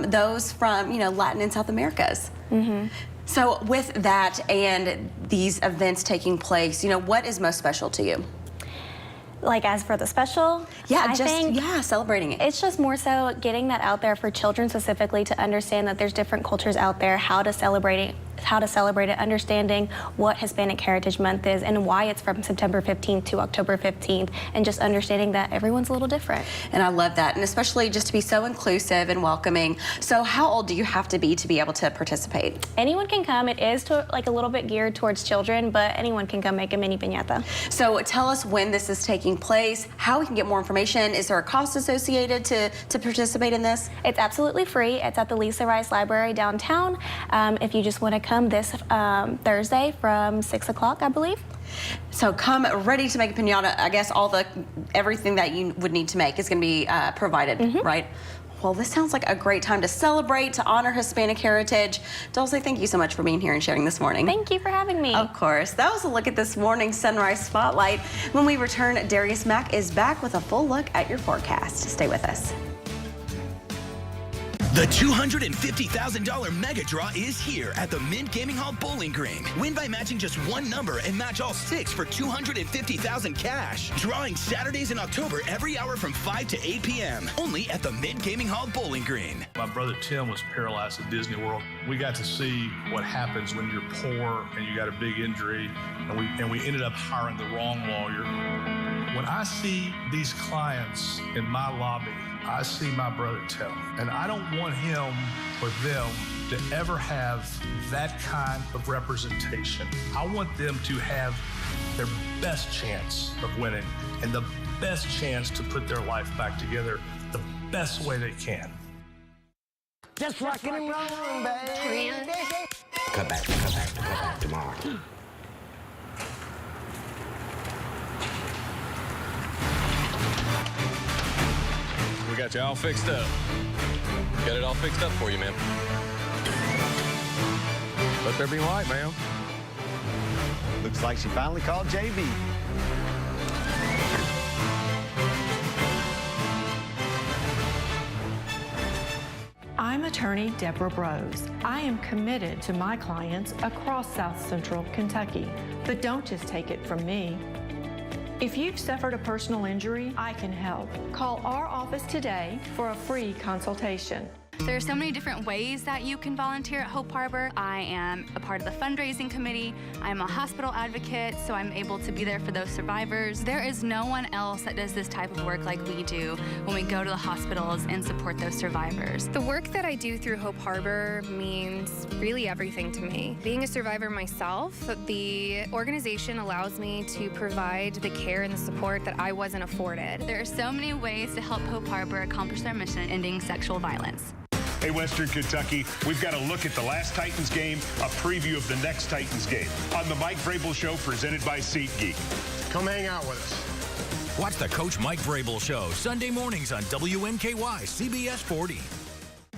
those from, Latin and South Americas. So with that and these events taking place, what is most special to you? Like as for the special? Yeah, celebrating it. It's just more so getting that out there for children specifically to understand that there's different cultures out there, how to celebrate how to celebrate it, understanding what Hispanic Heritage Month is and why it's from September 15th to October 15th, and just understanding that everyone's a little different. And I love that, and especially just to be so inclusive and welcoming. So how old do you have to be able to participate? Anyone can come. It is like a little bit geared towards children, but anyone can come make a mini piñata. So tell us when this is taking place, how we can get more information. Is there a cost associated to participate in this? It's absolutely free. It's at the Lisa Rice Library downtown. If you just want to come this Thursday from 6 o'clock, I believe. So come ready to make a piñata. I guess everything that you would need to make is going to be provided, right? Well, this sounds like a great time to celebrate, to honor Hispanic heritage. Dulce, thank you so much for being here and sharing this morning. Thank you for having me. Of course. That was a look at this morning's Sunrise Spotlight. When we return, Darius Mack is back with a full look at your forecast. Stay with us. The $250,000 mega draw is here at the Mint Gaming Hall Bowling Green. Win by matching just one number and match all 6 for $250,000 cash. Drawing Saturdays in October every hour from 5 to 8 p.m. Only at the Mint Gaming Hall Bowling Green. My brother Tim was paralyzed at Disney World. We got to see what happens when you're poor and you got a big injury, and we ended up hiring the wrong lawyer. When I see these clients in my lobby, I see my brother Tim, and I don't want him or them to ever have that kind of representation. I want them to have their best chance of winning and the best chance to put their life back together the best way they can. Just rockin' and rollin', baby. Come back tomorrow. We got you all fixed up. Got it all fixed up for you, ma'am. Let there be light, ma'am. Looks like she finally called JB. I'm attorney Deborah Brose. I am committed to my clients across South Central Kentucky. But don't just take it from me. If you've suffered a personal injury, I can help. Call our office today for a free consultation. There are so many different ways that you can volunteer at Hope Harbor. I am a part of the fundraising committee. I'm a hospital advocate, so I'm able to be there for those survivors. There is no one else that does this type of work like we do when we go to the hospitals and support those survivors. The work that I do through Hope Harbor means really everything to me. Being a survivor myself, the organization allows me to provide the care and the support that I wasn't afforded. There are so many ways to help Hope Harbor accomplish their mission, ending sexual violence. Hey, Western Kentucky, we've got a look at the last Titans game, a preview of the next Titans game on the Mike Vrabel Show presented by SeatGeek. Come hang out with us. Watch the Coach Mike Vrabel Show Sunday mornings on WNKY CBS 40.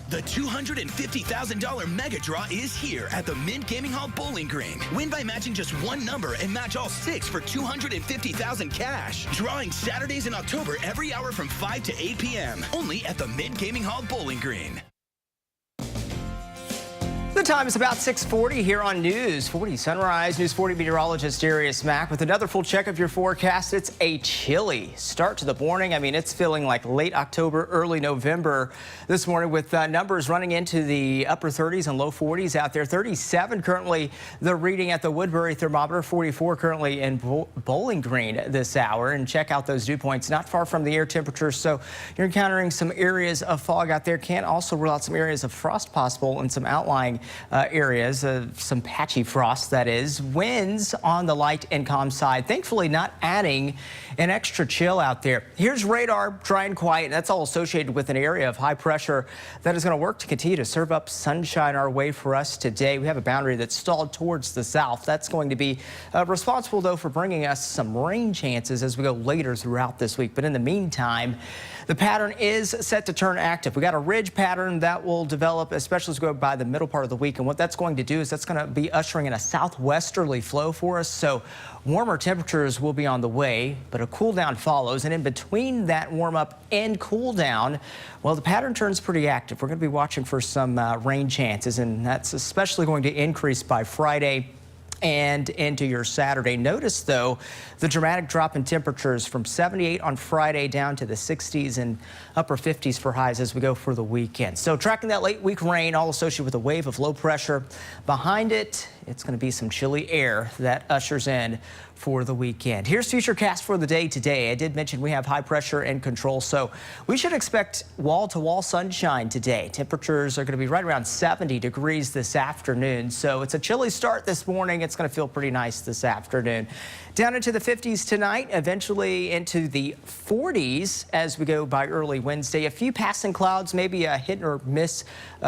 The $250,000 mega draw is here at the Mint Gaming Hall Bowling Green. Win by matching just one number and match all 6 for $250,000 cash. Drawing Saturdays in October every hour from 5 to 8 p.m. Only at the Mint Gaming Hall Bowling Green. The time is about 6:40 here on News 40 Sunrise. News 40 meteorologist Darius Mack with another full check of your forecast. It's a chilly start to the morning. I mean, it's feeling like late October, early November this morning with numbers running into the upper 30s and low 40s out there. 37 currently the reading at the Woodbury thermometer, 44 currently in Bowling Green this hour. And check out those dew points not far from the air temperature. So you're encountering some areas of fog out there. Can't also rule out some areas of frost possible and some outlying areas, some patchy frost, that is. Winds on the light and calm side, thankfully not adding an extra chill out there. Here's radar, dry and quiet, and that's all associated with an area of high pressure that is going to work to continue to serve up sunshine our way for us today. We have a boundary that's stalled towards the south. That's going to be responsible, though, for bringing us some rain chances as we go later throughout this week. But in the meantime, the pattern is set to turn active. We got a ridge pattern that will develop, especially as we go by the middle part of the week. And what that's going to do is that's going to be ushering in a southwesterly flow for us. So warmer temperatures will be on the way, but a cool down follows. And in between that warm up and cool down, well, the pattern turns pretty active. We're going to be watching for some rain chances, and that's especially going to increase by Friday. and into your Saturday. Notice, though, the dramatic drop in temperatures from 78 on Friday down to the 60s and upper 50s for highs as we go for the weekend. So tracking that late week rain, all associated with a wave of low pressure. Behind it, it's going to be some chilly air that ushers in for the weekend. Here's Futurecast for the day today. I did mention we have high pressure in control, so we should expect wall-to-wall sunshine today. Temperatures are going to be right around 70 degrees this afternoon, so it's a chilly start this morning. It's going to feel pretty nice this afternoon. Down into the 50s tonight, eventually into the 40s as we go by early Wednesday. A few passing clouds, maybe a hit or miss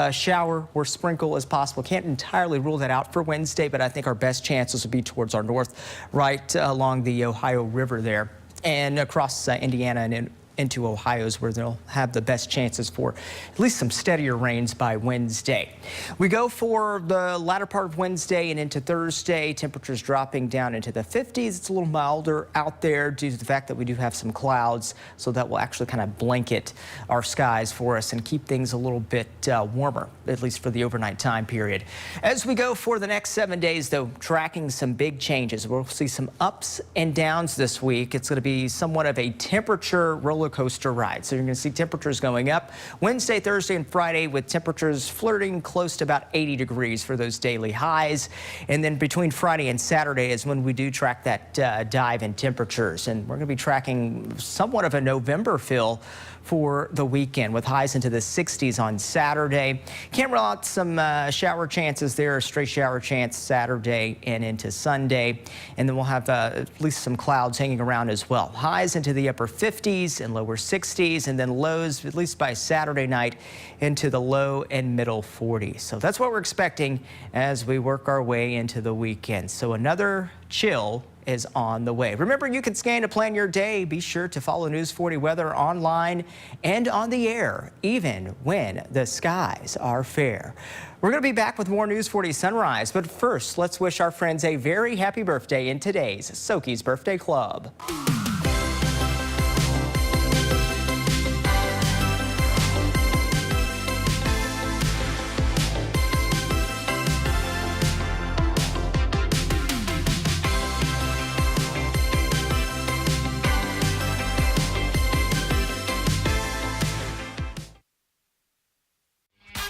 shower or sprinkle as possible. Can't entirely rule that out for Wednesday, but I think our best chances will be towards our north, right along the Ohio River there, and across Indiana and into Ohio's where they'll have the best chances for at least some steadier rains by Wednesday. We go for the latter part of Wednesday and into Thursday. Temperatures dropping down into the 50s. It's a little milder out there due to the fact that we do have some clouds, so that will actually kind of blanket our skies for us and keep things a little bit warmer, at least for the overnight time period. As we go for the next 7 days, though, tracking some big changes. We'll see some ups and downs this week. It's going to be somewhat of a temperature roller coaster ride. So you're going to see temperatures going up Wednesday, Thursday, and Friday, with temperatures flirting close to about 80 degrees for those daily highs. And then between Friday and Saturday is when we do track that dive in temperatures. And we're going to be tracking somewhat of a November feel for the weekend, with highs into the 60s on Saturday. Can't rule out some shower chances there, a stray shower chance Saturday and into Sunday. And then we'll have at least some clouds hanging around as well. Highs into the upper 50s and lower 60s, and then lows, at least by Saturday night, into the low and middle 40s. So that's what we're expecting as we work our way into the weekend. So another chill is on the way. Remember, you can scan to plan your day. Be sure to follow News 40 weather online and on the air, even when the skies are fair. We're going to be back with more News 40 Sunrise, but first, let's wish our friends a very happy birthday in today's Soki's Birthday Club.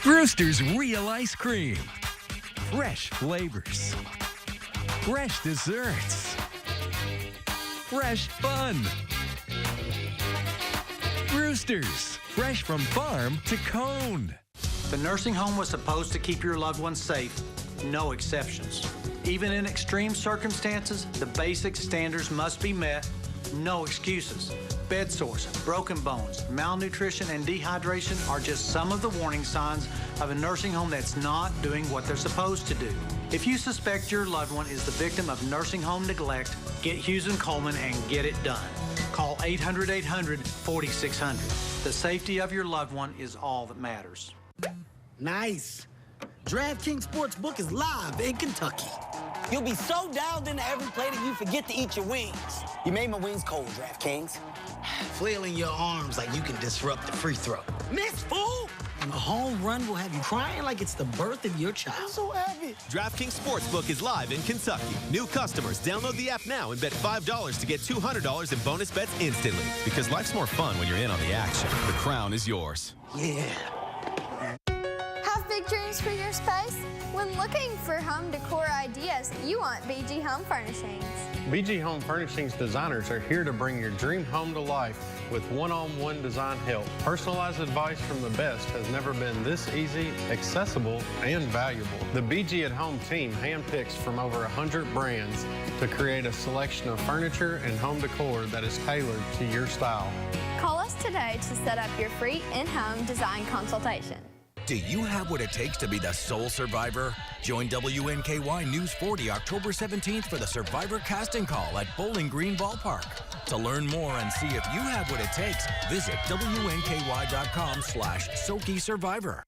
Brewster's Real Ice Cream. Fresh flavors. Fresh desserts. Fresh fun. Brewster's. Fresh from farm to cone. The nursing home was supposed to keep your loved ones safe. No exceptions. Even in extreme circumstances, the basic standards must be met. No excuses. Bed sores, broken bones, malnutrition, and dehydration are just some of the warning signs of a nursing home that's not doing what they're supposed to do. If you suspect your loved one is the victim of nursing home neglect, get Hughes & Coleman and get it done. Call 800-800-4600. The safety of your loved one is all that matters. Nice. DraftKings Sportsbook is live in Kentucky. You'll be so dialed into every play that you forget to eat your wings. You made my wings cold, DraftKings. Flailing your arms like you can disrupt the free throw. Miss, fool! And a home run will have you crying like it's the birth of your child. I'm so happy. DraftKings Sportsbook is live in Kentucky. New customers, download the app now and bet $5 to get $200 in bonus bets instantly. Because life's more fun when you're in on the action. The crown is yours. Yeah. Have big dreams for your space? When looking for home decor ideas, you want BG Home Furnishings. BG Home Furnishings designers are here to bring your dream home to life with one-on-one design help. Personalized advice from the best has never been this easy, accessible, and valuable. The BG at Home team handpicks from over 100 brands to create a selection of furniture and home decor that is tailored to your style. Call us today to set up your free in-home design consultation. Do you have what it takes to be the sole survivor? Join WNKY News 40 October 17th for the Survivor Casting Call at Bowling Green Ballpark. To learn more and see if you have what it takes, visit WNKY.com/SokiSurvivor.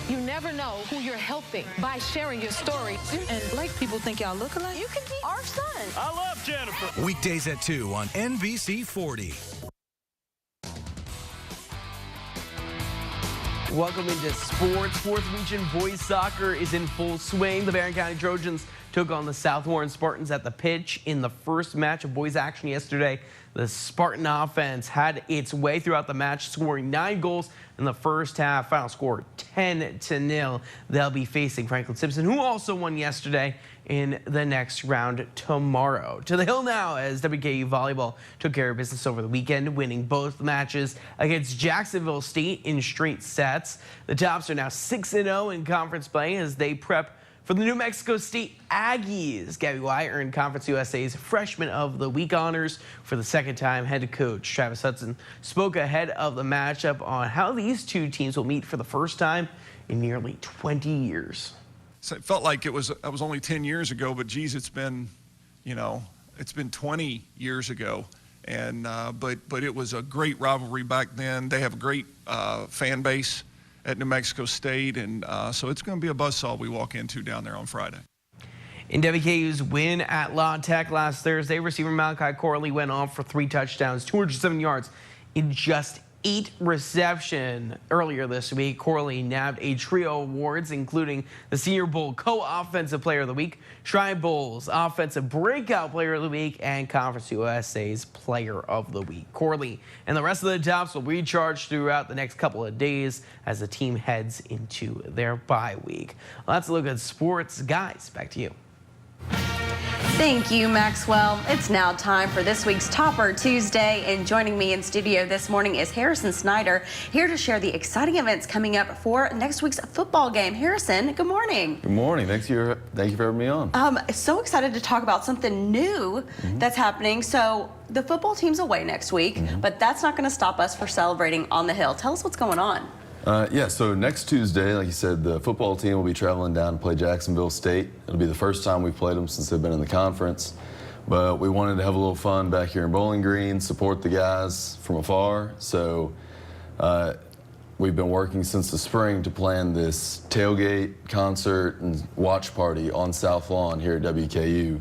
You never know who you're helping by sharing your story. And black people think y'all look alike. You can be our son. I love Jennifer. Weekdays at 2 on NBC 40. Welcome into sports. Fourth Region boys soccer is in full swing. The Barron County Trojans took on the South Warren Spartans at the pitch in the first match of boys action yesterday. The Spartan offense had its way throughout the match, scoring 9 goals in the first half. Final score 10-0. They'll be facing Franklin Simpson, who also won yesterday, in the next round tomorrow. To the Hill now, as WKU volleyball took care of business over the weekend, winning both matches against Jacksonville State in straight sets. The Tops are now 6-0 in conference play as they prep for the New Mexico State Aggies. Gabby White earned Conference USA's Freshman of the Week honors for the second time. Head coach Travis Hudson spoke ahead of the matchup on how these two teams will meet for the first time in nearly 20 years. So it felt like that was only 10 years ago, but geez, it's been 20 years ago. And but it was a great rivalry back then. They have a great fan base at New Mexico State, and so it's going to be a buzzsaw we walk into down there on Friday. In WKU's win at La Tech last Thursday, receiver Malachi Corley went off for 3 touchdowns, 207 yards in just 8 receptions. Earlier this week, Corley nabbed a trio of awards, including the Senior Bowl Co-Offensive Player of the Week, Shrine Bowl's Offensive Breakout Player of the Week, and Conference USA's Player of the Week. Corley and the rest of the Tops will recharge throughout the next couple of days as the team heads into their bye week. Let's look at sports. Guys, back to you. Thank you, Maxwell. It's now time for this week's Topper Tuesday, and joining me in studio this morning is Harrison Snyder, here to share the exciting events coming up for next week's football game. Harrison, good morning. Good morning. Thank you for having me on. So excited to talk about something new that's happening. So the football team's away next week, but that's not going to stop us from celebrating on the Hill. Tell us what's going on. Yeah, so next Tuesday, like you said, the football team will be traveling down to play Jacksonville State. It'll be the first time we've played them since they've been in the conference. But we wanted to have a little fun back here in Bowling Green, support the guys from afar. So we've been working since the spring to plan this tailgate, concert, and watch party on South Lawn here at WKU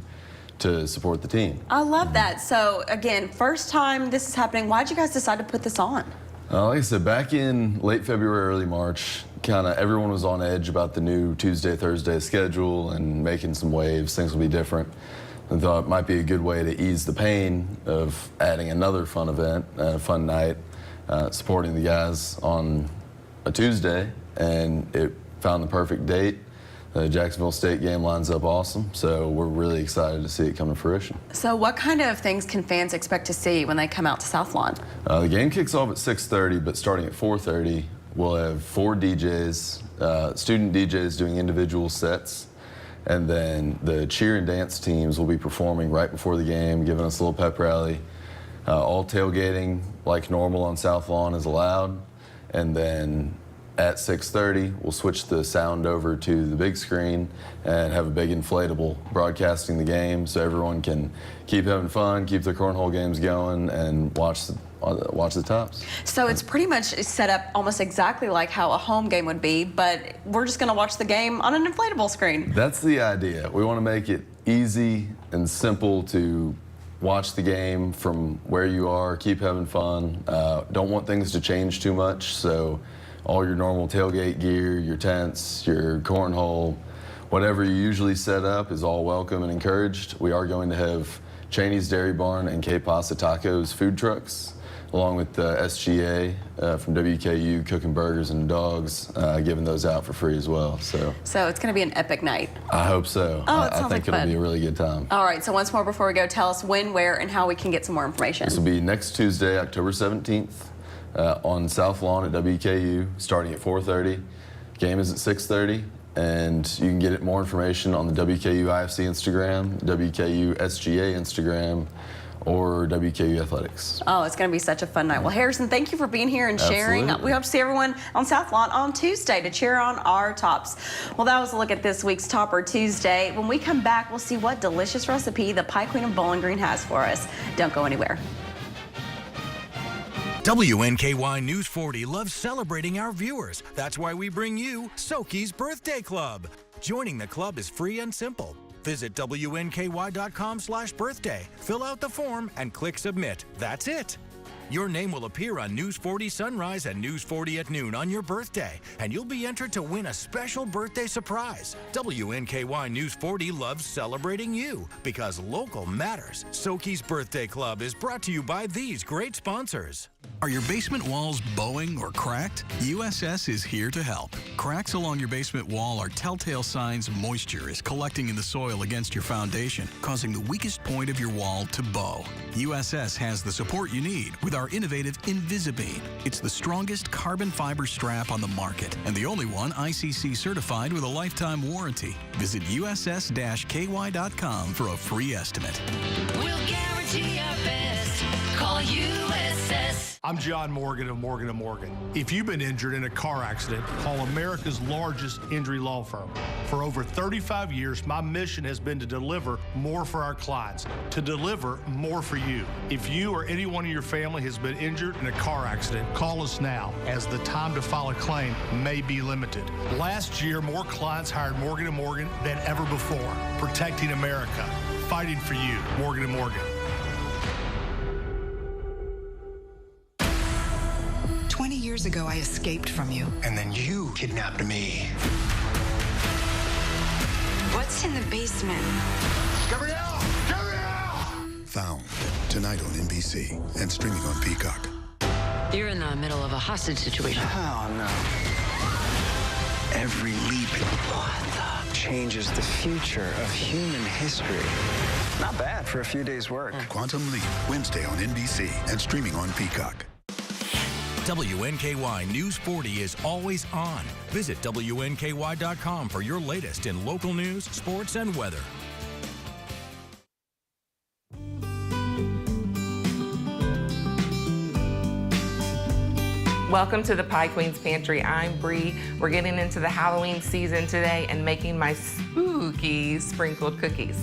to support the team. I love that. So again, first time this is happening. Why'd you guys decide to put this on? Like I said, back in late February, early March, kind of everyone was on edge about the new Tuesday, Thursday schedule and making some waves. Things will be different. I thought it might be a good way to ease the pain of adding another fun event, a fun night, supporting the guys on a Tuesday, and it found the perfect date. The Jacksonville State game lines up awesome, so we're really excited to see it come to fruition. So what kind of things can fans expect to see when they come out to South Lawn? The game kicks off at 6:30, but starting at 4:30, we'll have 4 DJs, student DJs doing individual sets, and then the cheer and dance teams will be performing right before the game, giving us a little pep rally. All tailgating like normal on South Lawn is allowed, and then at 6:30, we'll switch the sound over to the big screen and have a big inflatable broadcasting the game so everyone can keep having fun, keep their cornhole games going, and watch the Tops. So it's pretty much set up almost exactly like how a home game would be, but we're just going to watch the game on an inflatable screen. That's the idea. We want to make it easy and simple to watch the game from where you are, keep having fun. Don't want things to change too much, so all your normal tailgate gear, your tents, your cornhole, whatever you usually set up is all welcome and encouraged. We are going to have Cheney's Dairy Barn and K Pasta Tacos food trucks, along with the SGA from WKU cooking burgers and dogs, giving those out for free as well. So it's going to be an epic night. I hope so. I think it'll be a really good time. All right, so once more before we go, tell us when, where, and how we can get some more information. This will be next Tuesday, October 17th. On South Lawn at WKU, starting at 4:30. Game is at 6:30, and you can get more information on the WKU IFC Instagram, WKU SGA Instagram, or WKU Athletics. Oh, it's going to be such a fun night. Well, Harrison, thank you for being here and sharing. Absolutely. We hope to see everyone on South Lawn on Tuesday to cheer on our Tops. Well, that was a look at this week's Topper Tuesday. When we come back, we'll see what delicious recipe the Pie Queen of Bowling Green has for us. Don't go anywhere. WNKY News 40 loves celebrating our viewers. That's why we bring you Soki's Birthday Club. Joining the club is free and simple. Visit WNKY.com/birthday, fill out the form, and click submit. That's it. Your name will appear on News 40 Sunrise and News 40 at noon on your birthday, and you'll be entered to win a special birthday surprise. WNKY News 40 loves celebrating you because local matters. Soki's Birthday Club is brought to you by these great sponsors. Are your basement walls bowing or cracked? USS is here to help. Cracks along your basement wall are telltale signs moisture is collecting in the soil against your foundation, causing the weakest point of your wall to bow. USS has the support you need with our innovative Invisibeam. It's the strongest carbon fiber strap on the market and the only one ICC certified with a lifetime warranty. Visit uss-ky.com for a free estimate. We'll guarantee our best. Call USS. I'm John Morgan of Morgan & Morgan. If you've been injured in a car accident, call America's largest injury law firm. For over 35 years, my mission has been to deliver more for our clients, to deliver more for you. If you or anyone in your family has been injured in a car accident, call us now, as the time to file a claim may be limited. Last year, more clients hired Morgan & Morgan than ever before, protecting America, fighting for you. Morgan & Morgan. 20 years ago, I escaped from you. And then you kidnapped me. What's in the basement? Gabrielle! Gabrielle! Found tonight on NBC and streaming on Peacock. You're in the middle of a hostage situation. Oh, no. Every leap changes the future of human history. Not bad for a few days' work. Quantum Leap, Wednesday on NBC and streaming on Peacock. WNKY News 40 is always on. Visit WNKY.com for your latest in local news, sports, and weather. Welcome to the Pie Queen's Pantry. I'm Bree. We're getting into the Halloween season today and making my spooky sprinkled cookies.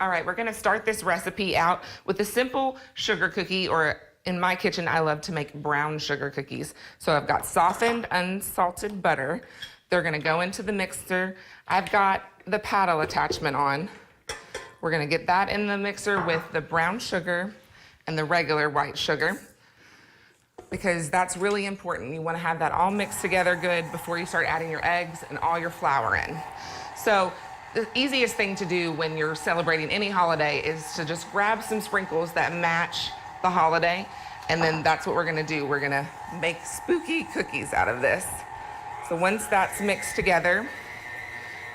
All right, we're gonna start this recipe out with a simple sugar cookie, or in my kitchen, I love to make brown sugar cookies. So I've got softened, unsalted butter. They're gonna go into the mixer. I've got the paddle attachment on. We're gonna get that in the mixer with the brown sugar and the regular white sugar, because that's really important. You wanna have that all mixed together good before you start adding your eggs and all your flour in. So the easiest thing to do when you're celebrating any holiday is to just grab some sprinkles that match the holiday, and then that's what we're gonna do. We're gonna make spooky cookies out of this. So once that's mixed together,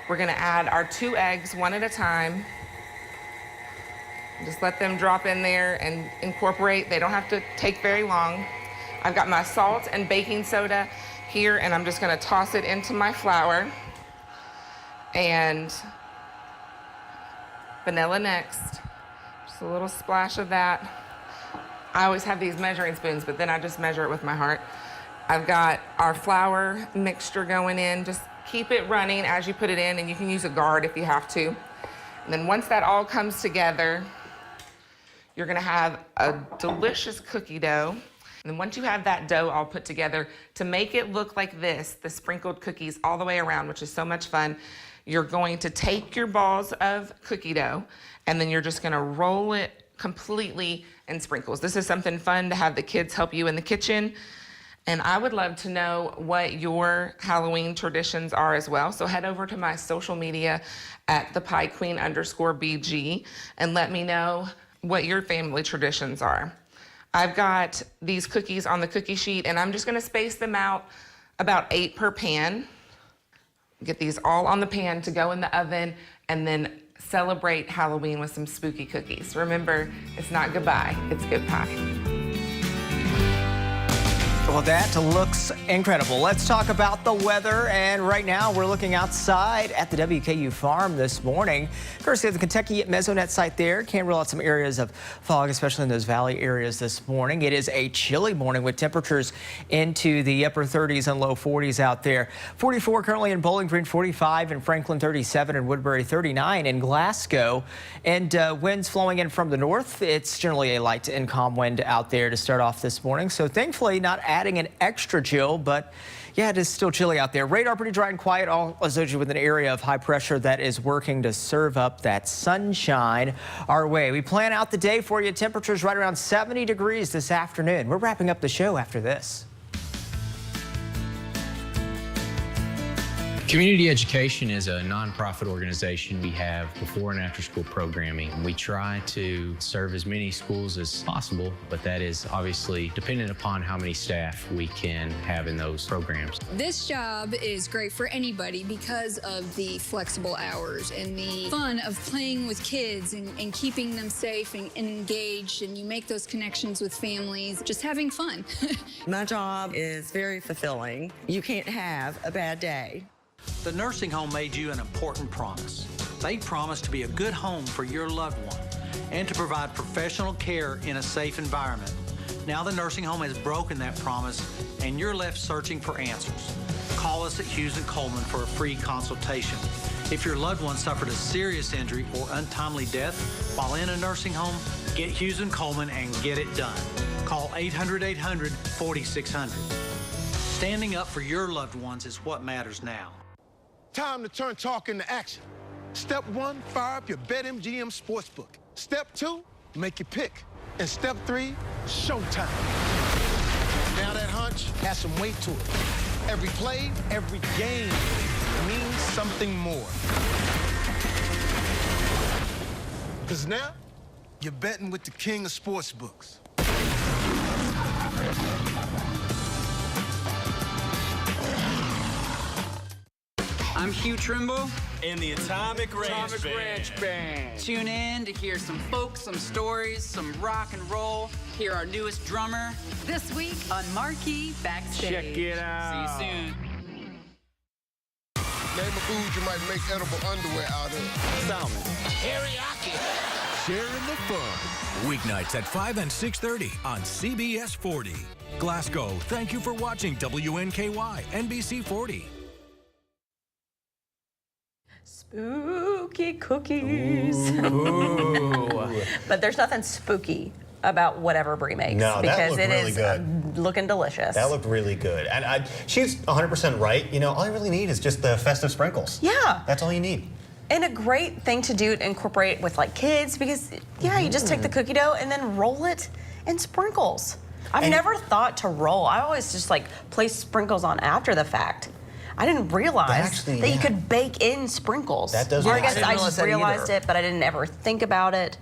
we're gonna add our 2 eggs one at a time. Just let them drop in there and incorporate. They don't have to take very long. I've got my salt and baking soda here, and I'm just gonna toss it into my flour. And vanilla next. Just a little splash of that. I always have these measuring spoons, but then I just measure it with my heart. I've got our flour mixture going in. Just keep it running as you put it in, and you can use a guard if you have to. And then once that all comes together, you're gonna have a delicious cookie dough. And then once you have that dough all put together, to make it look like this, the sprinkled cookies all the way around, which is so much fun, you're going to take your balls of cookie dough, and then you're just gonna roll it completely in sprinkles. This is something fun to have the kids help you in the kitchen. And I would love to know what your Halloween traditions are as well. So head over to my social media at thepiequeen_BG and let me know what your family traditions are. I've got these cookies on the cookie sheet, and I'm just gonna space them out about 8 per pan. Get these all on the pan to go in the oven, and then celebrate Halloween with some spooky cookies. Remember, it's not goodbye, it's good pie. Well, that looks incredible. Let's talk about the weather. And right now, we're looking outside at the WKU farm this morning. Courtesy of the Kentucky Mesonet site there. Can't rule out some areas of fog, especially in those valley areas this morning. It is a chilly morning with temperatures into the upper 30s and low 40s out there. 44 currently in Bowling Green, 45 in Franklin, 37 in Woodbury, 39 in Glasgow. And winds flowing in from the north. It's generally a light and calm wind out there to start off this morning. So thankfully, not as adding an extra chill, but yeah, it is still chilly out there. Radar pretty dry and quiet, all associated with an area of high pressure that is working to serve up that sunshine our way. We plan out the day for you. Temperatures right around 70 degrees this afternoon. We're wrapping up the show after this. Community Education is a nonprofit organization. We have before and after school programming. We try to serve as many schools as possible, but that is obviously dependent upon how many staff we can have in those programs. This job is great for anybody because of the flexible hours and the fun of playing with kids and keeping them safe and engaged, and you make those connections with families, just having fun. My job is very fulfilling. You can't have a bad day. The nursing home made you an important promise. They promised to be a good home for your loved one and to provide professional care in a safe environment. Now the nursing home has broken that promise and you're left searching for answers. Call us at Hughes & Coleman for a free consultation. If your loved one suffered a serious injury or untimely death while in a nursing home, get Hughes & Coleman and get it done. Call 800-800-4600. Standing up for your loved ones is what matters now. Time to turn talk into action. Step 1, fire up your BetMGM Sportsbook. Step 2, make your pick. And Step 3, showtime. Now that hunch has some weight to it. Every play, every game means something more. Because now, you're betting with the king of sportsbooks. I'm Hugh Trimble. And the Atomic Ranch Band. Tune in to hear some folk, some stories, some rock and roll. Hear our newest drummer. This week on Marquee Backstage. Check it out. See you soon. Name a food you might make edible underwear out of. Salmon. Teriyaki. Sharing the fun. Weeknights at 5 and 6:30 on CBS 40. Glasgow, thank you for watching WNKY NBC 40. Spooky cookies. Ooh. But there's nothing spooky about whatever Brie makes. No, that because looked it really is good. Looking delicious. That looked really good. And she's 100% right. You know, all you really need is just the festive sprinkles. Yeah. That's all you need. And a great thing to do to incorporate with like kids because, yeah, you just take the cookie dough and then roll it in sprinkles. I've never thought to roll. I always just like place sprinkles on after the fact. I didn't realize that you could bake in sprinkles. That does. Or I guess I just realized it, but I didn't ever think about it.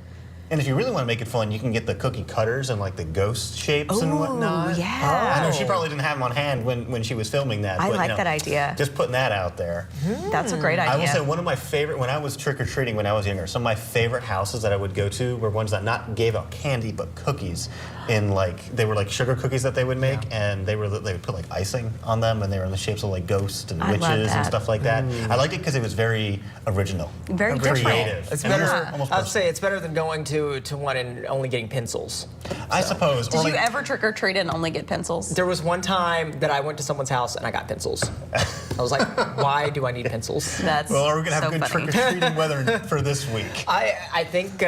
And if you really want to make it fun, you can get the cookie cutters and like the ghost shapes and whatnot. Yeah. I know she probably didn't have them on hand when she was filming that. I but, like that idea. Just putting that out there. That's a great idea. I will say one of my favorite, when I was trick-or-treating when I was younger, some of my favorite houses that I would go to were ones that not gave out candy, but cookies. In like, they were like sugar cookies that they would make, and they would put like icing on them, and they were in the shapes of like ghosts and witches and stuff like that. I liked it because it was very original. Very creative. It's better. I'd say it's better than going to one and only getting pencils. I suppose. Did you ever trick or treat and only get pencils? There was one time that I went to someo's house and I got pencils. I was like, why do I need pencils? That's well, are we gonna have good trick-or-treating weather for this week? I think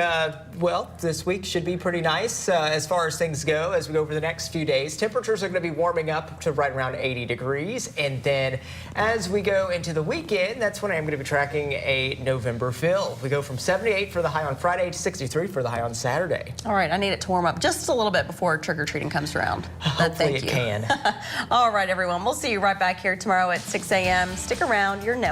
well, this week should be pretty nice as far as things go as we go over the next few days. Temperatures are going to be warming up to right around 80 degrees. And then as we go into the weekend, that's when I'm going to be tracking a November fill. We go from 78 for the high on Friday to 63 for the high on Saturday. All right, I need it to warm up just a little bit before trick-or-treating comes around. Hopefully it can. All right, everyone. We'll see you right back here tomorrow at 6 a.m. Stick around. You're never